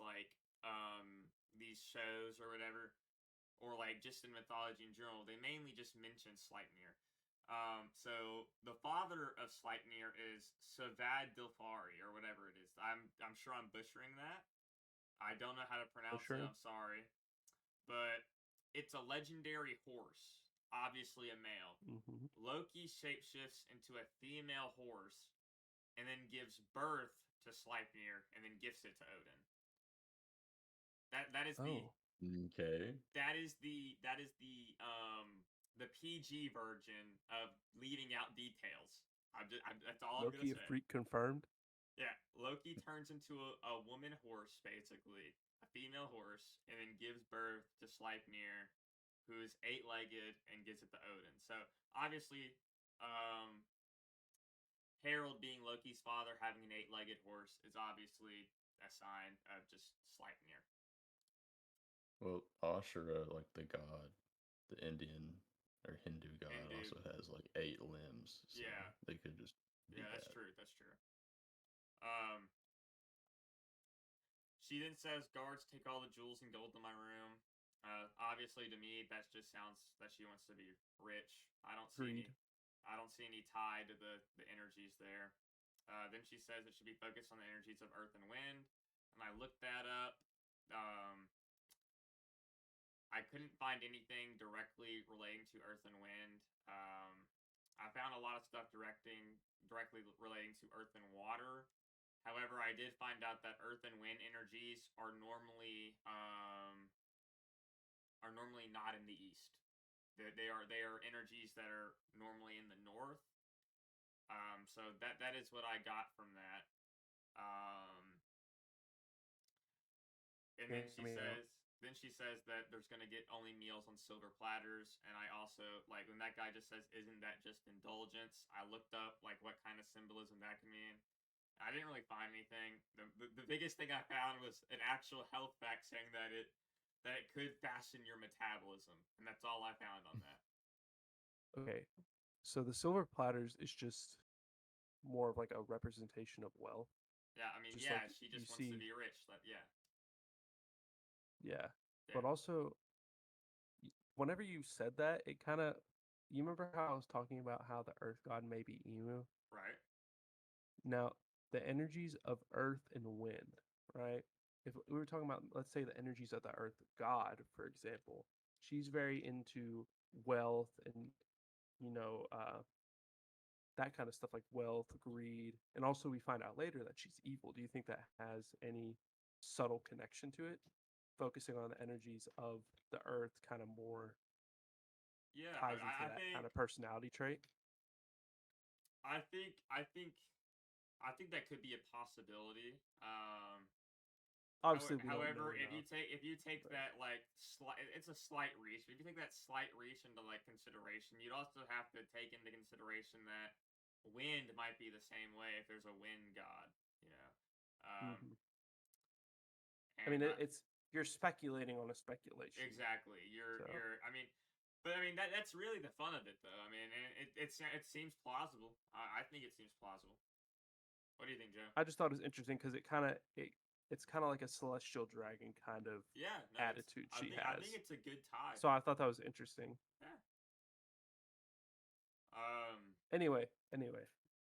shows or whatever, or like just in mythology in general, they mainly just mention Sleipnir. So the father of Sleipnir is Savad Dilfari or whatever it is. I'm sure I'm butchering that. I don't know how to pronounce it. Sure. I'm sorry, but it's a legendary horse, obviously a male. Mm-hmm. Loki shapeshifts into a female horse and then gives birth to Sleipnir and then gifts it to Odin. That is the Oh. Okay. the PG version of leaving out details. That's all I'm gonna Loki a say. freak confirmed. Yeah, Loki turns into a woman horse, basically, a female horse, and then gives birth to Sleipnir, who is 8-legged, and gives it to Odin. So obviously, um, Harold being Loki's father, having an 8-legged horse, is obviously a sign of just Sleipnir. Well, Ashura, like the god, the Indian or Hindu god, Hindu. also has like 8 limbs, so Yeah. they could just be Yeah, that's that. true. That's true. Um, she then says, "Guards, take all the jewels and gold to my room." Obviously, to me, that just sounds that she wants to be rich. Greed. I don't see any tie to the energies there. Then she says it should be focused on the energies of earth and wind, and I looked that up. Um, I couldn't find anything directly relating to earth and wind. I found a lot of stuff directly relating to earth and water. However, I did find out that earth and wind energies are normally not in the east. They are energies that are normally in the north. So that is what I got from that. And then she says that there's gonna get only meals on silver platters, and I also like when that guy just says, "Isn't that just indulgence?" I looked up like what kind of symbolism that can mean. I didn't really find anything. The biggest thing I found was an actual health fact saying that it could fasten your metabolism, and that's all I found on that. Okay, so the silver platters is just more of like a representation of wealth. Yeah, I mean, Just yeah, like she you just wants to see, be rich. Yeah, yeah. yeah, But also, whenever you said that, it kind of, you remember how I was talking about how the Earth God may be Emu? right. Now, the energies of Earth and wind, right? If we were talking about, let's say, the energies of the Earth God, for example, she's very into wealth and you know that kind of stuff, like wealth, greed, and also we find out later that she's evil. Do you think that has any subtle connection to it, focusing on the energies of the Earth, kind of more Yeah, ties into I that think, kind of personality trait? I think, I think, I think that could be a possibility. Obviously, we don't know However, if enough. you take But that like it's a slight reach. But if you take that slight reach into like consideration, you'd also have to take into consideration that wind might be the same way if there's a wind god, you know. Um, mhm. I and mean, it's you're speculating on a speculation. exactly, So I mean, but I mean that's really the fun of it, though. I mean, it seems plausible. I think it seems plausible. What do you think, Joe? I just thought it was interesting because it's kind of like a celestial dragon kind of Yeah, no, it's. attitude she I think has. it's a good tie. So I thought that was interesting. Yeah. Um. Anyway,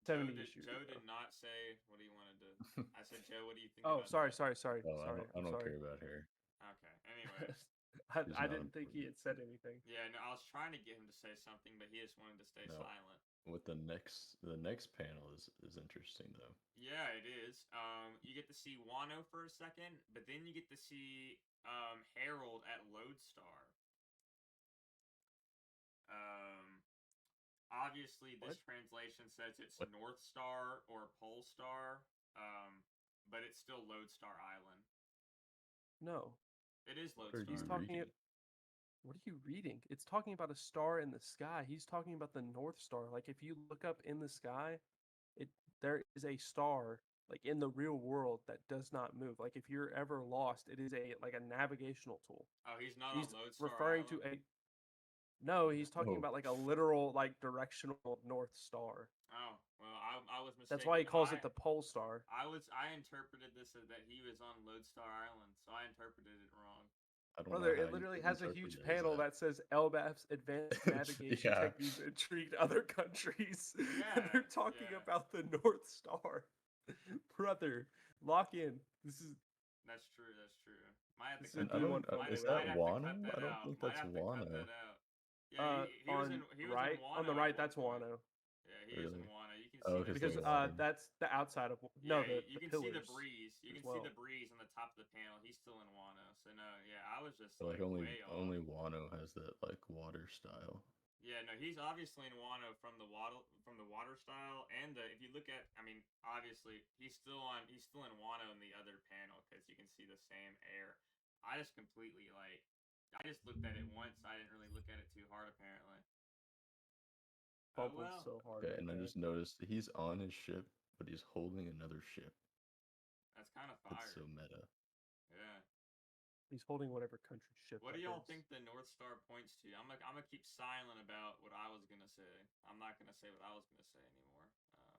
70 issues Joe ago. did not say what he wanted to. I said, Joe, what do you think Oh, about sorry, that? sorry, sorry, Oh, sorry. I I'm don't sorry. care about her. Okay. Anyways, She's I not didn't think he important. had said anything. yeah, no, I was trying to get him to say something, but he just wanted to stay No. silent. With the next panel is interesting though. Yeah, it is. You get to see Wano for a second, but then you get to see Harold at Lodestar. Um, Obviously, this What? translation says it's What? North Star or Pole Star, but it's still Lodestar Island. No, It is What are Lodestar. he's you talking. reading? What are you reading? It's talking about a star in the sky. He's talking about the North Star. Like if you look up in the sky, it there is a star like in the real world that does not move. Like if you're ever lost, it is a like a navigational tool. Oh, he's not on He's Lodestar referring to Island? a no, he's talking Oh, about like a literal like directional North Star. Oh, well, I was That's why mistaken. he calls it the Pole Star. I interpreted this as that he was on Lodestar Island, so I interpreted it wrong. I don't know Brother, how it you literally could has a interpret huge it as panel that says Elbaf's advanced navigation Yeah. techniques intrigued other countries. And Yeah, they're talking yeah. about the North Star. Brother, lock in. This is That's true. That's true. Might have to this is cut a And I that. good one don't. for me, Is man. that Might have to cut Wano? that I don't out. think Might that's have to cut Wano. that out. Yeah, he was in Right on the Wano right, at one that's point. Wano. Yeah, he is in Really? Wano. You can Oh, see the because Because they're breeze. water. that's the outside of Yeah, no, the you can see the pillars breeze. You as can see well. the breeze on the top of the panel. He's still in Wano. So no, yeah, I was just Like like only way off. only Wano has that like water style. Yeah, no, he's obviously in Wano from the water style, and if you look at, I mean, obviously he's still in Wano in the other panel because you can see the same air. I just completely like, I just looked at it once. I didn't really look at it too hard apparently. Oh Bubbled well, so hard Okay, right and I there. just noticed he's on his ship, but he's holding another ship. that's kind of That's fire. so meta. Yeah. He's holding whatever country ship What that do y'all is. think the North Star points to? I'm gonna keep silent about what I was gonna say. I'm not gonna say what I was gonna say anymore.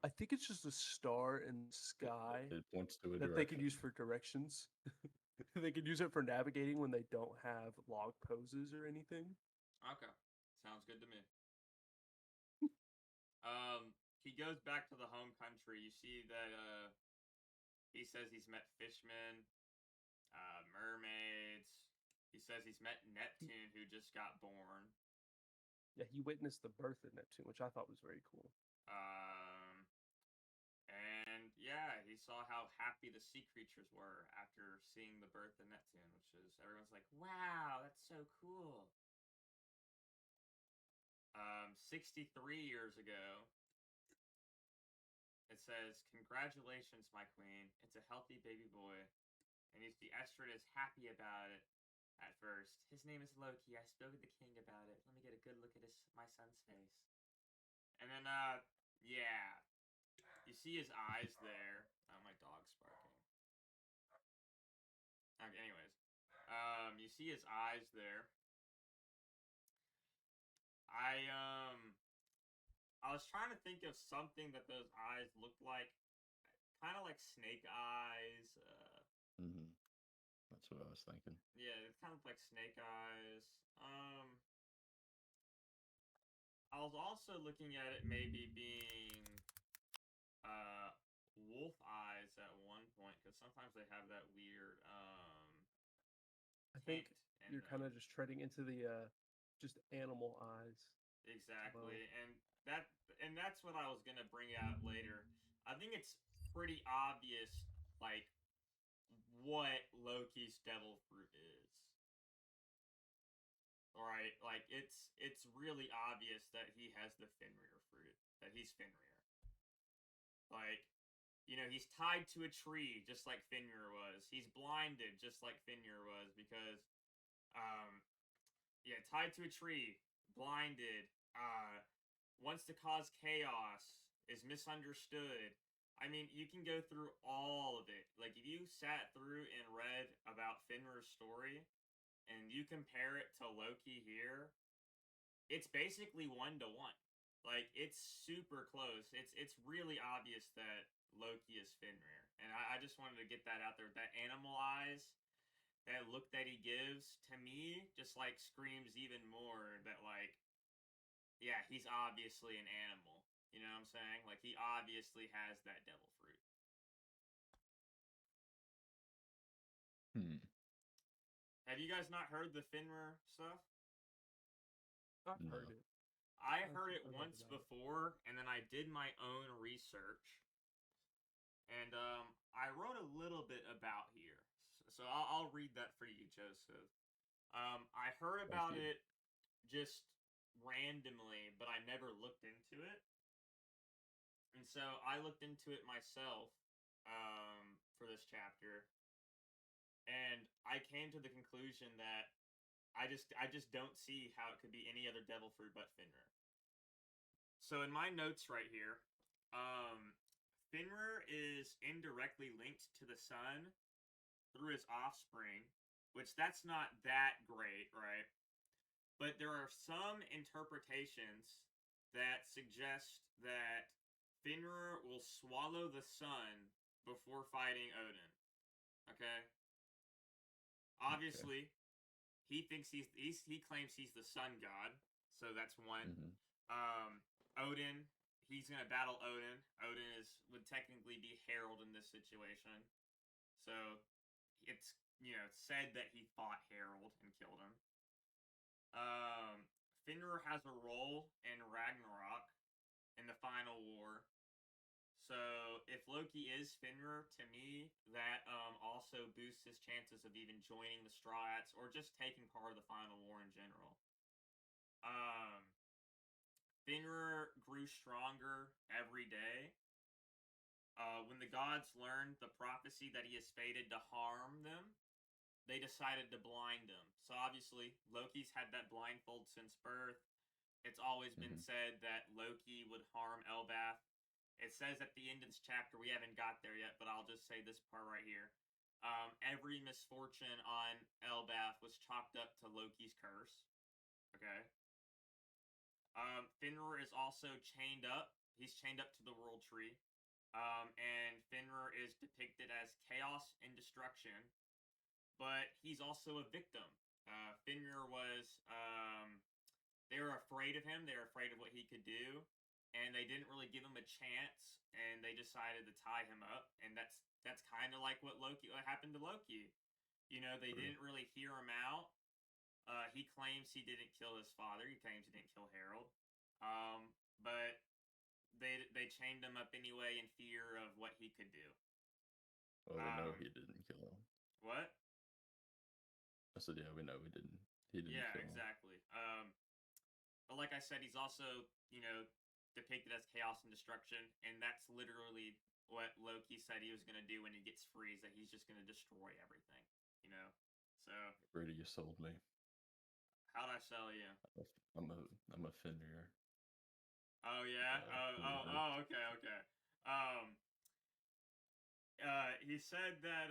I think it's just a star in the sky It points to a that they can direction. use for directions. They can use it for navigating when they don't have log poses or anything. Okay, sounds good to me. He goes back to the home country. You see that he says he's met fishmen, mermaids. He says he's met Neptune, who just got born. Yeah, he witnessed the birth of Neptune, which I thought was very cool. Um, and yeah, he saw how happy the sea creatures were after seeing the birth of Neptune, which is everyone's like, "Wow, that's so cool." 63 years ago, it says, "Congratulations, my queen. It's a healthy baby boy." And you see Estrid is happy about it at first. His name is Loki. I spoke to the king about it. Let me get a good look at my son's face. And then, yeah, you see his eyes there. dog's barking. Okay, anyways, you see his eyes there. I was trying to think of something that those eyes looked like, kind of like snake eyes. That's what I was thinking. Yeah, it's kind of like snake eyes. I was also looking at it maybe being wolf eyes at one point, because sometimes they have that weird I think tint in you're kind them. of just treading into the just animal eyes. Exactly, and that's what I was gonna bring out later. I think it's pretty obvious, like, what Loki's devil fruit is. Alright, like, it's really obvious that he has the Fenrir fruit, that he's Fenrir. Like, he's tied to a tree just like Fenrir was. He's blinded just like Fenrir was because, yeah, tied to a tree, blinded, wants to cause chaos, is misunderstood. I mean, you can go through all of it. Like, if you sat through and read about Fenrir's story and you compare it to Loki here, it's basically 1-to-1. Like, it's super close. It's really obvious that Loki is Fenrir. And I just wanted to get that out there. That animal eyes, that look that he gives, to me, just, like, screams even more that, like, yeah, he's obviously an animal. You know what I'm saying? Like, he obviously has that devil fruit. Have you guys not heard the Fenrir stuff? I've No. heard it. I I've heard it heard once about it. before, and then I did my own research. And I wrote a little bit about here. So I'll read that for you, Joseph. I heard about you. it just randomly, but I never looked into it. And so I looked into it myself for this chapter. And I came to the conclusion that I just don't see how it could be any other devil fruit but Fenrir. So in my notes right here, Fenrir is indirectly linked to the sun through his offspring, which that's not that great, right? But there are some interpretations that suggest that Fenrir will swallow the sun before fighting Odin. Okay? Obviously, he thinks he claims he's the sun god, so that's one. Odin, he's gonna battle Odin. Odin would technically be Herald in this situation, so it's said that he fought Herald and killed him. Fenrir has a role in Ragnarok in the final war. So if Loki is Fenrir, to me, that also boosts his chances of even joining the Strats or just taking part of the final war in general. Fenrir grew stronger every day. When the gods learned the prophecy that he is fated to harm them, they decided to blind him. So obviously, Loki's had that blindfold since birth. It's always been said that Loki would harm Elbath. It says at the end of this chapter, we haven't got there yet, but I'll just say this part right here. Every misfortune on Elbath was chalked up to Loki's curse. Okay. Fenrir is also chained up. He's chained up to the World Tree. And Fenrir is depicted as chaos and destruction, but he's also a victim. Fenrir was, they were afraid of him. They were afraid of what he could do, and they didn't really give him a chance, and they decided to tie him up. And that's kind of like what happened to Loki. They didn't really hear him out. He claims he didn't kill his father. He claims he didn't kill Harold. But they chained him up anyway in fear of what he could do. Well, we know he didn't kill him. What? I said, yeah, we know he didn't. He didn't Yeah, kill him. exactly. But like I said, he's also, depicted as chaos and destruction, and that's literally what Loki said he was going to do when he gets free, is that he's just going to destroy everything, So, Brady, you sold me. How'd I sell you? I'm a Fenrir. Oh, yeah? Okay. He said that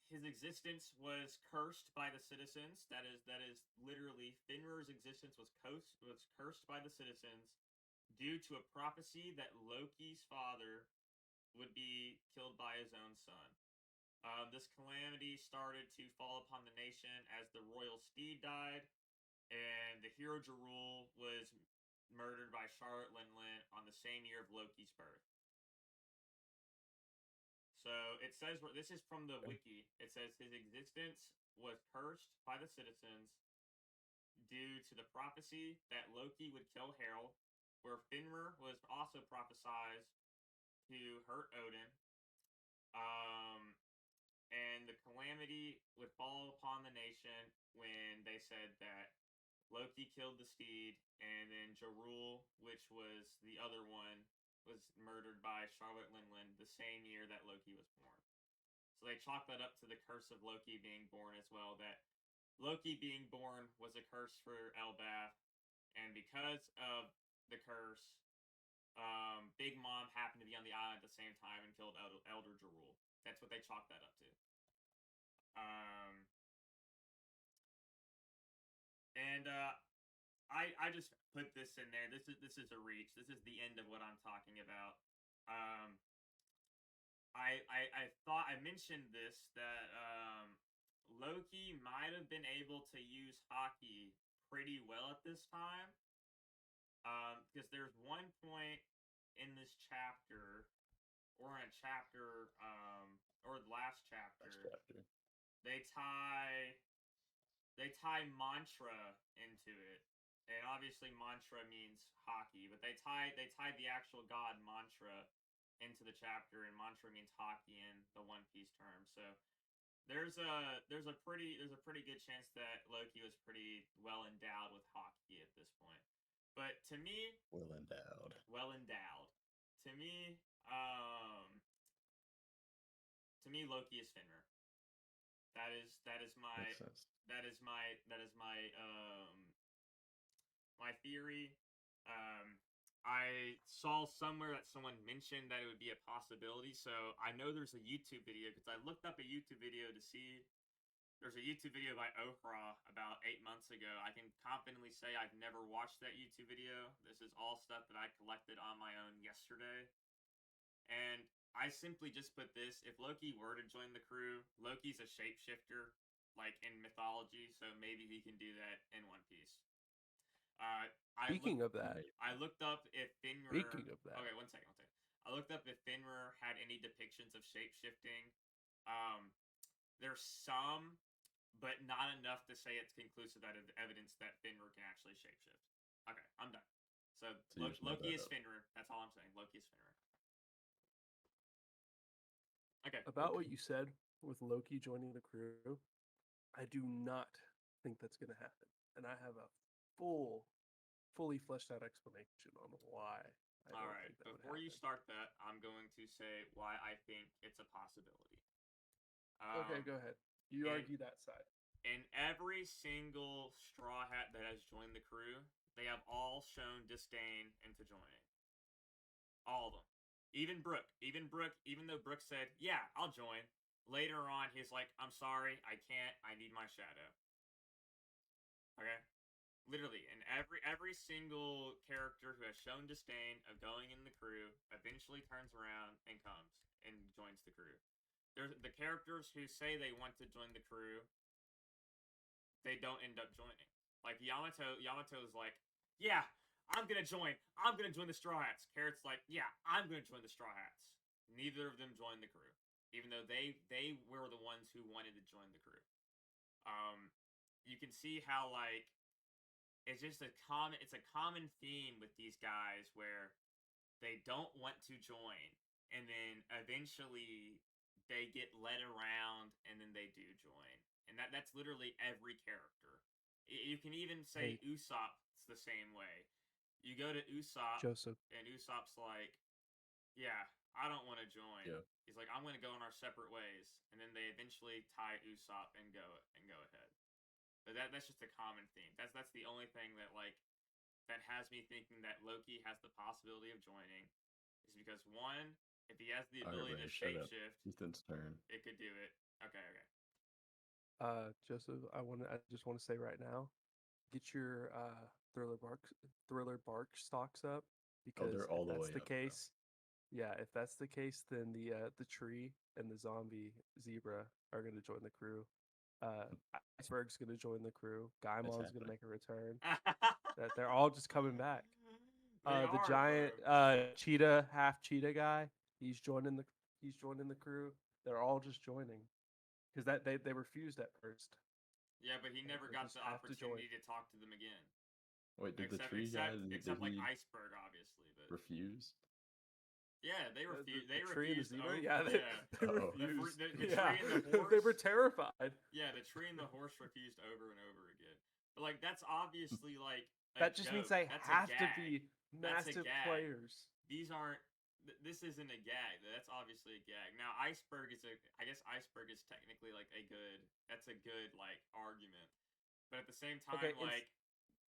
his existence was cursed by the citizens. That is literally Finrar's existence was cursed by the citizens due to a prophecy that Loki's father would be killed by his own son. This calamity started to fall upon the nation as the royal steed died, and the hero Jarul was murdered by Charlotte Linlin on the same year of Loki's birth. So it says, this is from the wiki. It says his existence was cursed by the citizens due to the prophecy that Loki would kill Harald, where Finrar was also prophesied to hurt Odin. And the calamity would fall upon the nation when they said that Loki killed the steed, and then Jarul, which was the other one, was murdered by Charlotte Linlin the same year that Loki was born. So they chalk that up to the curse of Loki being born as well, that Loki being born was a curse for Elbath, and because of the curse, Big Mom happened to be on the island at the same time and killed Elder Jarul. That's what they chalk that up to. I just put this in there. This is a reach. This is the end of what I'm talking about. I thought I mentioned this that Loki might have been able to use hockey pretty well at this time. Because there's one point in this chapter, or in a chapter, or the last chapter. They tie mantra into it, and obviously mantra means hockey, but they tie the actual god mantra into the chapter, and mantra means hockey in the One Piece term. So there's a pretty good chance that Loki was pretty well endowed with hockey at this point. But to me, well endowed. To me, Loki is Finrar. That is my Makes sense. my theory. I saw somewhere that someone mentioned that it would be a possibility, so I know there's a YouTube video, because I looked up a YouTube video to see. There's a YouTube video by Ohra about 8 months ago. I can confidently say I've never watched that YouTube video. This is all stuff that I collected on my own yesterday. And I simply just put this: if Loki were to join the crew, Loki's a shapeshifter, like in mythology, so maybe he can do that in One Piece. Speaking of that, I looked up if Finrar. Speaking of that, okay, one second. I looked up if Finrar had any depictions of shapeshifting. There's some, but not enough to say it's conclusive evidence that Finrar can actually shapeshift. Okay, I'm done. So Loki is Finrar. That's all I'm saying. Loki is Finrar. Okay. About what you said with Loki joining the crew, I do not think that's going to happen. And I have a fully fleshed out explanation on why. All right. Before you start that, I'm going to say why I think it's a possibility. Okay, go ahead. You argue that side. In every single Straw Hat that has joined the crew, they have all shown disdain into joining. All of them. Even Brooke, even though Brooke said, yeah, I'll join, later on he's like, I'm sorry, I can't, I need my shadow. Okay? Literally, and every single character who has shown disdain of going in the crew eventually turns around and comes and joins the crew. There's the characters who say they want to join the crew, they don't end up joining. Like Yamato is like, yeah, I'm gonna join the Straw Hats. Carrot's like, yeah, I'm gonna join the Straw Hats. Neither of them joined the crew, even though they were the ones who wanted to join the crew. You can see how, like, it's just a common theme with these guys where they don't want to join, and then eventually they get led around, and then they do join. And that's literally every character. You can even say Usopp's the same way. You go to Usopp, Joseph, and Usopp's like, yeah, I don't want to join. Yeah. He's like, I'm going to go in our separate ways. And then they eventually tie Usopp and go ahead. But that's just a common theme. That's the only thing that, like, that has me thinking that Loki has the possibility of joining, is because, one, If he has the All right, ability to Ray, shut up. shapeshift, Ethan's turn. it could do it. Okay. Joseph, I just want to say right now, get your thriller bark stocks up, Oh, because they're if all the that's way the up, bro. case, yeah, if that's the case, then the tree and the zombie zebra are gonna join the crew. Iceberg's gonna join the crew. It's Gaimon's gonna happening. make a return. That they're all just coming back. They The are, giant bro. cheetah, half cheetah guy, he's joining the crew. They're all just joining because they refused at first. Yeah, but he never They got just the have to join. opportunity to talk to them again. Wait, did the Except, tree guy except did like he Iceberg, obviously. But refuse? yeah, they refused. They The tree and the refused. zebra, yeah, they Uh-oh. refused. The Yeah, tree and the they were horse. terrified. Yeah, the tree and the horse refused over and over again. But like that's obviously like a That just means joke. they That's have a to gag. be That's a massive gag. players. These aren't. This isn't a gag. That's obviously a gag. Now Iceberg is a. I guess Iceberg is technically like a good. That's a good like argument. But at the same time, Okay, like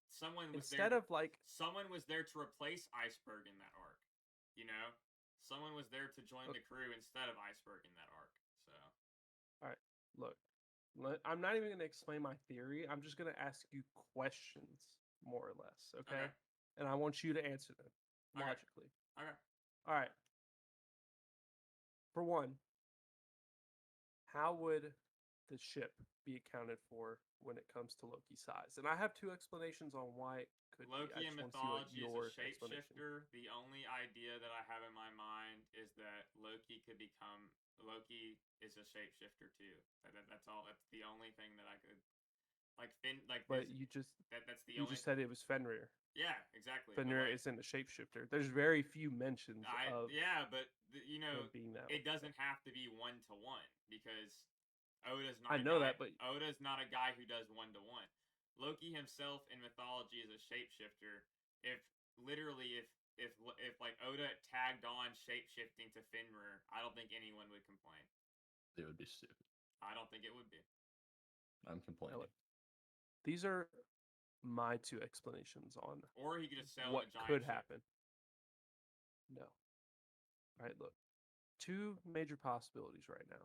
someone was instead there. of like, Someone was there to replace Iceberg in that arc. You know, someone was there to join the crew instead of Iceberg in that arc. So. all right, look, I'm not even going to explain my theory. I'm just going to ask you questions, more or less, okay? Okay. And I want you to answer them Okay. logically. Okay. All right. For one, how would the ship be accounted for when it comes to Loki's size? And I have two explanations on why it could Loki be. I in just want to see what mythology is a your explanation. shapeshifter. The only idea that I have in my mind is that Loki is a shapeshifter too. That's all. That's the only thing that I could like. But that's the you only. just said it was Fenrir. Yeah, exactly. Fenrir But like, isn't a shapeshifter. There's very few mentions of you know, him being that. it doesn't have to be 1-to-1 because Oda's not. I know guy, that, but Oda's not a guy who does 1-to-1. Loki himself in mythology is a shapeshifter. If literally, if like Oda tagged on shapeshifting to Fenrir, I don't think anyone would complain. They would be stupid. I don't think it would be. I'm complaining. These are my two explanations on Or he could just sell what a giant could ship. happen. No. All right, look. Two major possibilities right now.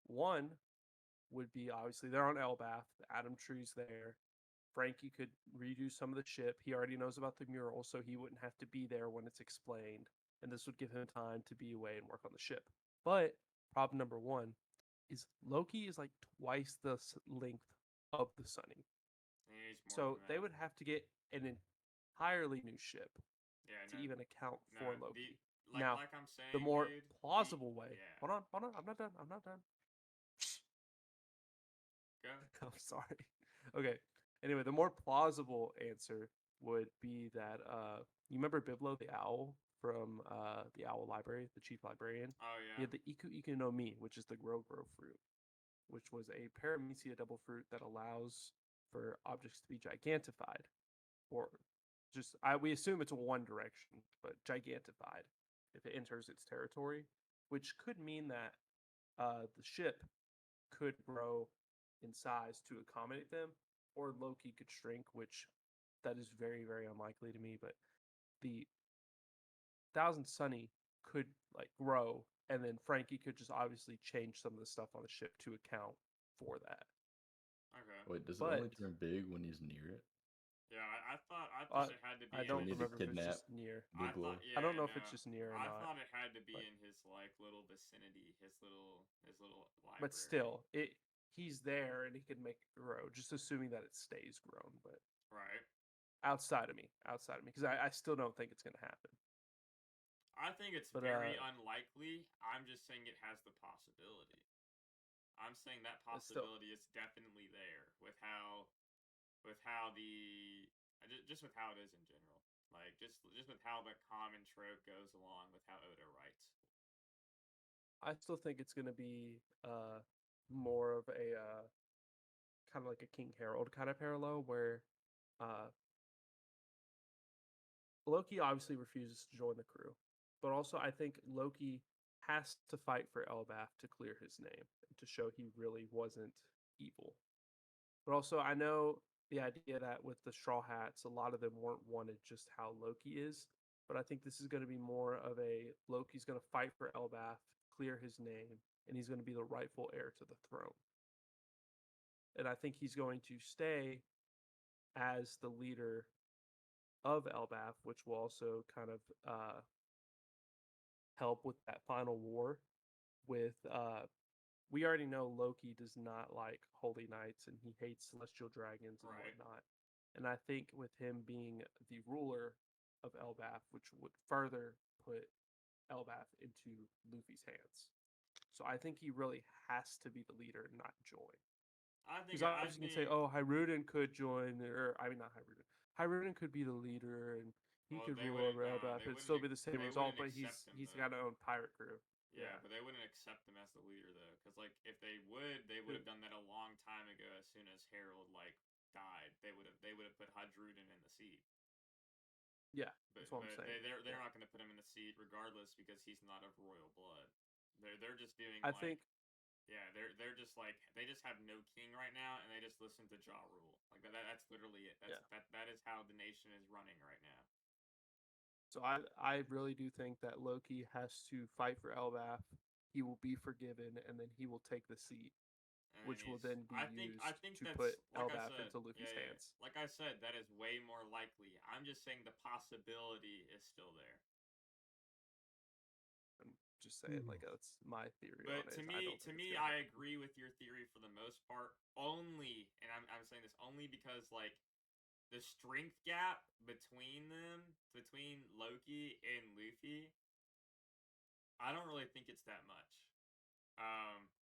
One would be obviously they're on Elbath. The Atom Tree's there. Frankie could redo some of the ship. He already knows about the mural, so he wouldn't have to be there when it's explained. And this would give him time to be away and work on the ship. But problem number one is Loki is like twice the length of the Sunny. So they would have to get an entirely new ship to even account for Loki. Now, like I'm saying, the more dude, plausible way. yeah. Hold on. I'm not done. Go. I'm sorry. Okay. Anyway, the more plausible answer would be that you remember Biblo the owl from the Owl Library, the chief librarian? Oh yeah. He had the Iku no Mi, which is the grow fruit, which was a paramecia double fruit that allows for objects to be gigantified, or just we assume it's one direction, but gigantified if it enters its territory, which could mean that the ship could grow in size to accommodate them, or Loki could shrink, which that is very, very unlikely to me. But the Thousand Sunny could like grow, and then Frankie could just obviously change some of the stuff on the ship to account for that. Okay. Wait, does it only turn big when he's near it? Yeah, I thought it had to be. I don't need remember to if it's kidnap just near. Biglo? Yeah, I don't know if it's just near or I not. thought it had to be but- in his like little vicinity, his little library. But still, he's there and he can make it grow, just assuming that it stays grown. But right. outside of me, because I still don't think it's gonna happen. I think it's very unlikely. I'm just saying it has the possibility. I'm saying that possibility is definitely there with how the just with how it is in general. Like just with how the common trope goes along with how Oda writes. I still think it's gonna be more of a kind of like a King Harold kind of parallel where Loki obviously refuses to join the crew, but also I think Loki has to fight for Elbath to clear his name and to show he really wasn't evil. But also, I know the idea that with the Straw Hats, a lot of them weren't wanted just how Loki is, but I think this is going to be more of a Loki's going to fight for Elbath, clear his name, and he's going to be the rightful heir to the throne. And I think he's going to stay as the leader of Elbath, which will also kind of help with that final war. With we already know Loki does not like holy knights and he hates celestial dragons and Right. whatnot. And I think with him being the ruler of Elbath, which would further put Elbath into Luffy's hands. So I think he really has to be the leader, not join. Because obviously you can say, "Oh, Hyruden could join," or I mean not Hyruden. Hyruden could be the leader and he Well, could they rule over wouldn't. Elbath. They It'd still wouldn't. be the same They result, wouldn't but he's accept him he's though. got his own pirate crew. Yeah, but they wouldn't accept him as the leader though, because like if they would have done that a long time ago. As soon as Harold like died, they would have put Hadruden in the seat. Yeah, But that's what I'm saying. they're not going to put him in the seat regardless because he's not of royal blood. They're just doing I like think yeah they're just like they just have no king right now and they just listen to Ja Rule like that's literally it. That is how the nation is running right now. so. I really do think that Loki has to fight for Elbath. He will be forgiven, and then he will take the seat, And which will then be used I think to that's put like I Elbath said, into Luffy's yeah. hands. Like I said, that is way more likely. I'm just saying the possibility is still there. I'm just saying, like that's my theory on But it. I agree with your theory for the most part. Only, and I'm saying this only because like the strength gap between them, between Loki and Luffy, I don't really think it's that much.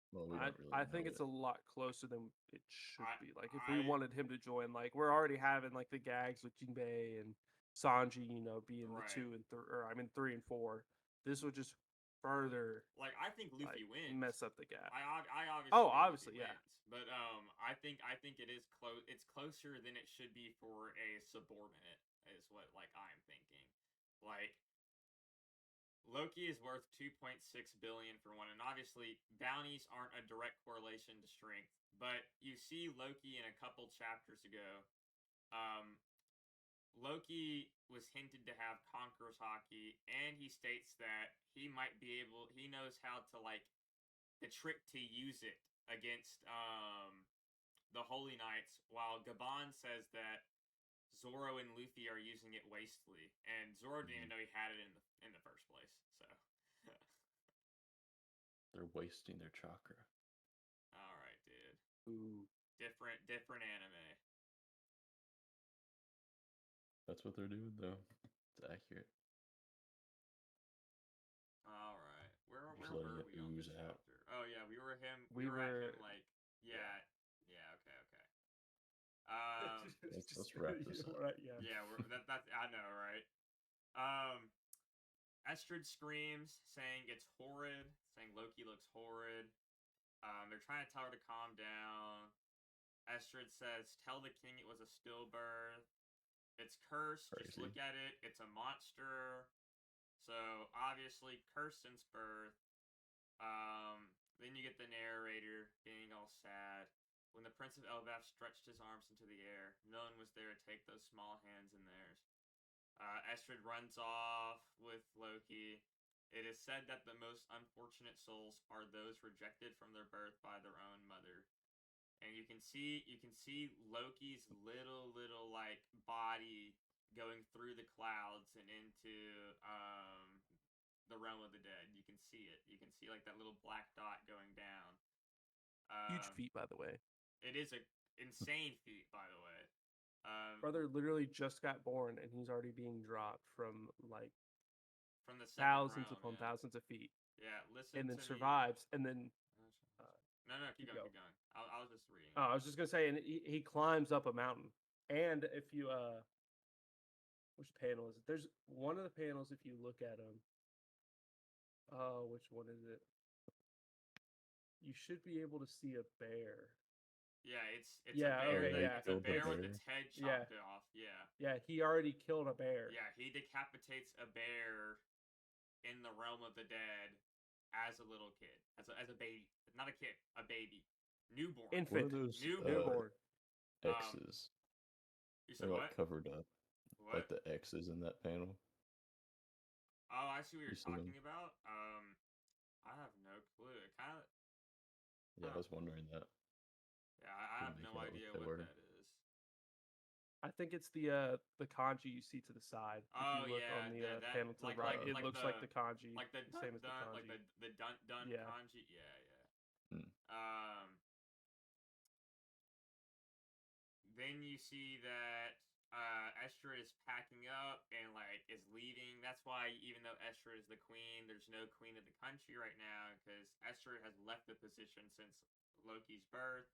Well, we don't really I know think it's it. a lot closer than it should I- be. Like if we wanted him to join, like we're already having like the gags with Jinbei and Sanji, being the Right. 2 and 3, or I mean 3 and 4. This would just further Like I think Luffy wins. mess up the gap. I obviously Oh, think obviously, Luffy yeah. wins. But I think it is close. It's closer than it should be for a subordinate. Is what like I'm thinking. Like Loki is worth 2.6 billion for one, and obviously bounties aren't a direct correlation to strength. But you see Loki in a couple chapters ago. Um, Loki was hinted to have Conqueror's Hockey, and he states that he might be able. He knows how to like the trick to use it against the Holy Knights, while Gabon says that Zoro and Luffy are using it wastefully, and Zoro didn't even know he had it in the first place. So They're wasting their chakra. all right, dude. Ooh. Different anime. That's what they're doing, though. It's accurate. All right, where Just were letting it we on this ooze out. chapter? Oh yeah, we were him. We We were at were- him like yeah. Okay. Let's wrap this up. Right, yeah. Yeah, that's I know, right? Estrid screams, saying it's horrid, saying Loki looks horrid. They're trying to tell her to calm down. Estrid says, "Tell the king it was a stillbirth. It's cursed. Just Crazy. look at it. It's a monster." So obviously cursed since birth. Then you get the narrator being all sad. When the Prince of Elbaf stretched his arms into the air, no one was there to take those small hands in theirs. Estrid runs off with Loki. It is said that the most unfortunate souls are those rejected from their birth by their own mother. And you can see Loki's little like body going through the clouds and into the realm of the dead. You can see it. You can see like that little black dot going down. Huge feat, by the way. It is a insane feat, by the way. Brother literally just got born, and he's already being dropped from like from the second thousands realm, upon yeah. thousands of feet, Yeah, listen and then to survives, and then. No, keep Keep going. I was just reading. Oh, I was just gonna say, and he climbs up a mountain. And if you which panel is it? There's one of the panels. If you look at them, which one is it? You should be able to see a bear. Yeah, it's Yeah, a bear. okay, yeah. It's a bear with bear. its head Yeah. chopped off. Yeah. Yeah, he already killed a bear. Yeah, he decapitates a bear in the realm of the dead as a little kid, as a baby, not a kid, a baby, newborn, What Infant. are those Newborn. X's? You They're said like what? covered up, What? like the X's in that panel. Oh, I see what You you're see them? talking about. I have no clue. It kind of. Yeah, I was wondering that. Yeah, I have Couldn't no make out idea what they what were. that is. I think it's the kanji you see to the side. If Oh you look yeah, on the that panel to the like right, like it like looks like the kanji, like the the same as the dun kanji. like the dun Yeah. kanji. Yeah, yeah. Hmm. Then you see that Estra is packing up and like is leaving. That's why even though Estra is the queen, there's no queen of the country right now because Estra has left the position since Loki's birth.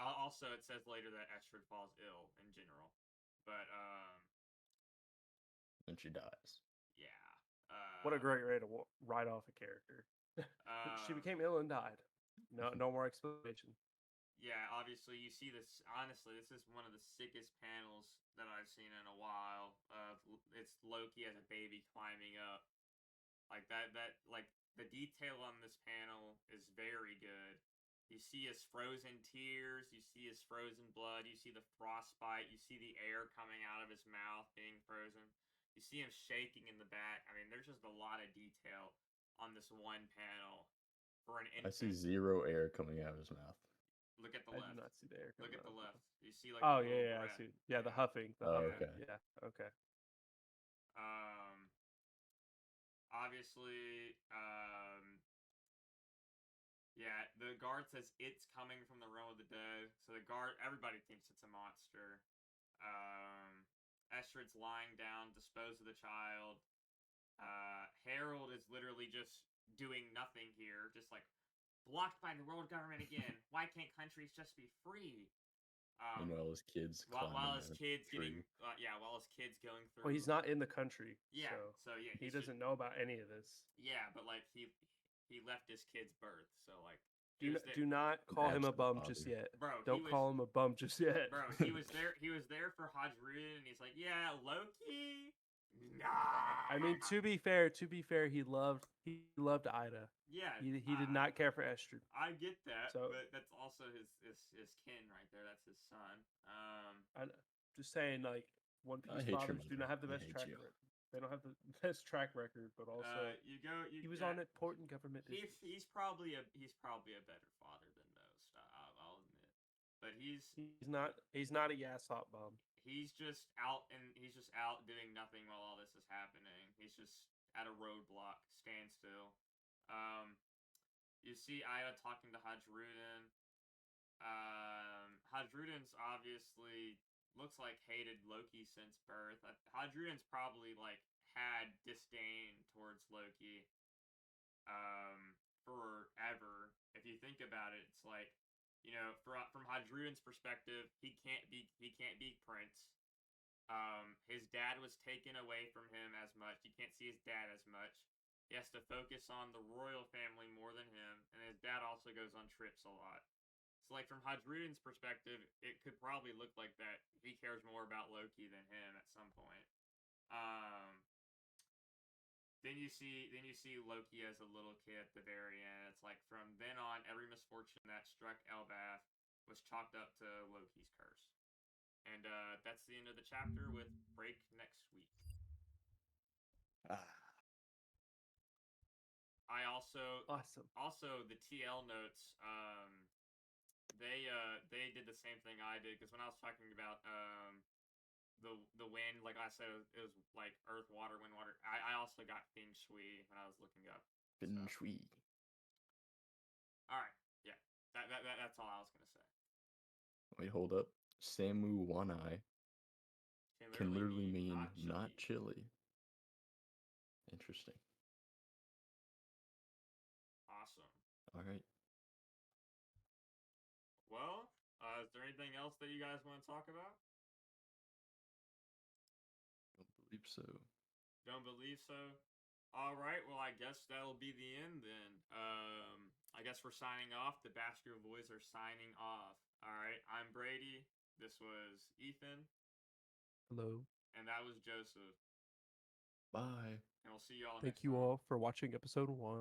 Also, it says later that Estra falls ill in general, but And she dies. yeah. What a great way to write off a character. She became ill and died. No more explanation. Yeah, obviously you see this. Honestly, this is one of the sickest panels that I've seen in a while. It's Loki as a baby climbing up, like that. Like the detail on this panel is very good. You see his frozen tears. You see his frozen blood. You see the frostbite. You see the air coming out of his mouth being frozen. You see him shaking in the back. I mean, there's just a lot of detail on this one panel for an I see infant. 0 air coming out of his mouth. Look at the I left. do not see the air Look coming at the out. left. You see like Oh the little yeah, I breath. see. Yeah, the huffing. The Oh, huffing. okay. Yeah, okay. Obviously, yeah, the guard says it's coming from the realm of the dead. So the guard, everybody thinks it's a monster. Estrid's lying down, dispose of the child. Harold is literally just doing nothing here, just like blocked by the world government again. Why can't countries just be free? Meanwhile, his kids climbing While his a kids tree. while his kids going through. Well, he's not in the country. Yeah, So yeah, he doesn't know about any of this. Yeah, but like he left his kid's birth, so like Do not call him a bum just bother. yet. Bro, Don't call him a bum just yet. Bro, he was there. He was there for Hajrudin, and he's like, "Yeah, Loki." Nah. I mean, to be fair, he loved Ida. Yeah, He did not care for Estrid. I get that, So- but that's also his kin right there. That's his son. Just saying, like, One I Piece hate your fathers do mother. not have the I best hate track you. record. They don't have the best track record, but also he was on important government. He's probably a better father than most. I'll admit, but he's not a Yasop bum. he's just out doing nothing while all this is happening. He's just at a roadblock, standstill. You see Ida talking to Hajrudin. Hajrudin's obviously looks like hated Loki since birth. Hajrudin's probably like had disdain towards Loki forever. If you think about it, it's like, you know, from Hajrudin's perspective, he can't be Prince. His dad was taken away from him as much. You can't see his dad as much. He has to focus on the royal family more than him, and his dad also goes on trips a lot. So, like, from Hajrudin's perspective, it could probably look like that he cares more about Loki than him at some point. Then you see Loki as a little kid at the very end. It's like from then on, every misfortune that struck Elbath was chalked up to Loki's curse. And that's the end of the chapter with break next week. I also the TL notes. They did the same thing I did, because when I was talking about the wind, like I said, it was like earth, water, wind, water. I also got feng shui when I was looking up. Feng shui. All right, yeah, that's all I was gonna say. Wait, hold up. Samu One Eye can literally mean not chilly. Interesting. Awesome. All right. Well, is there anything else that you guys want to talk about? Don't believe so. Don't believe so? All right, well, I guess that'll be the end then. I guess we're signing off. The Baskerville Boys are signing off. All right, I'm Brady. This was Ethan. Hello. And that was Joseph. Bye. And we'll see you all next time. Thank you all for watching episode 1.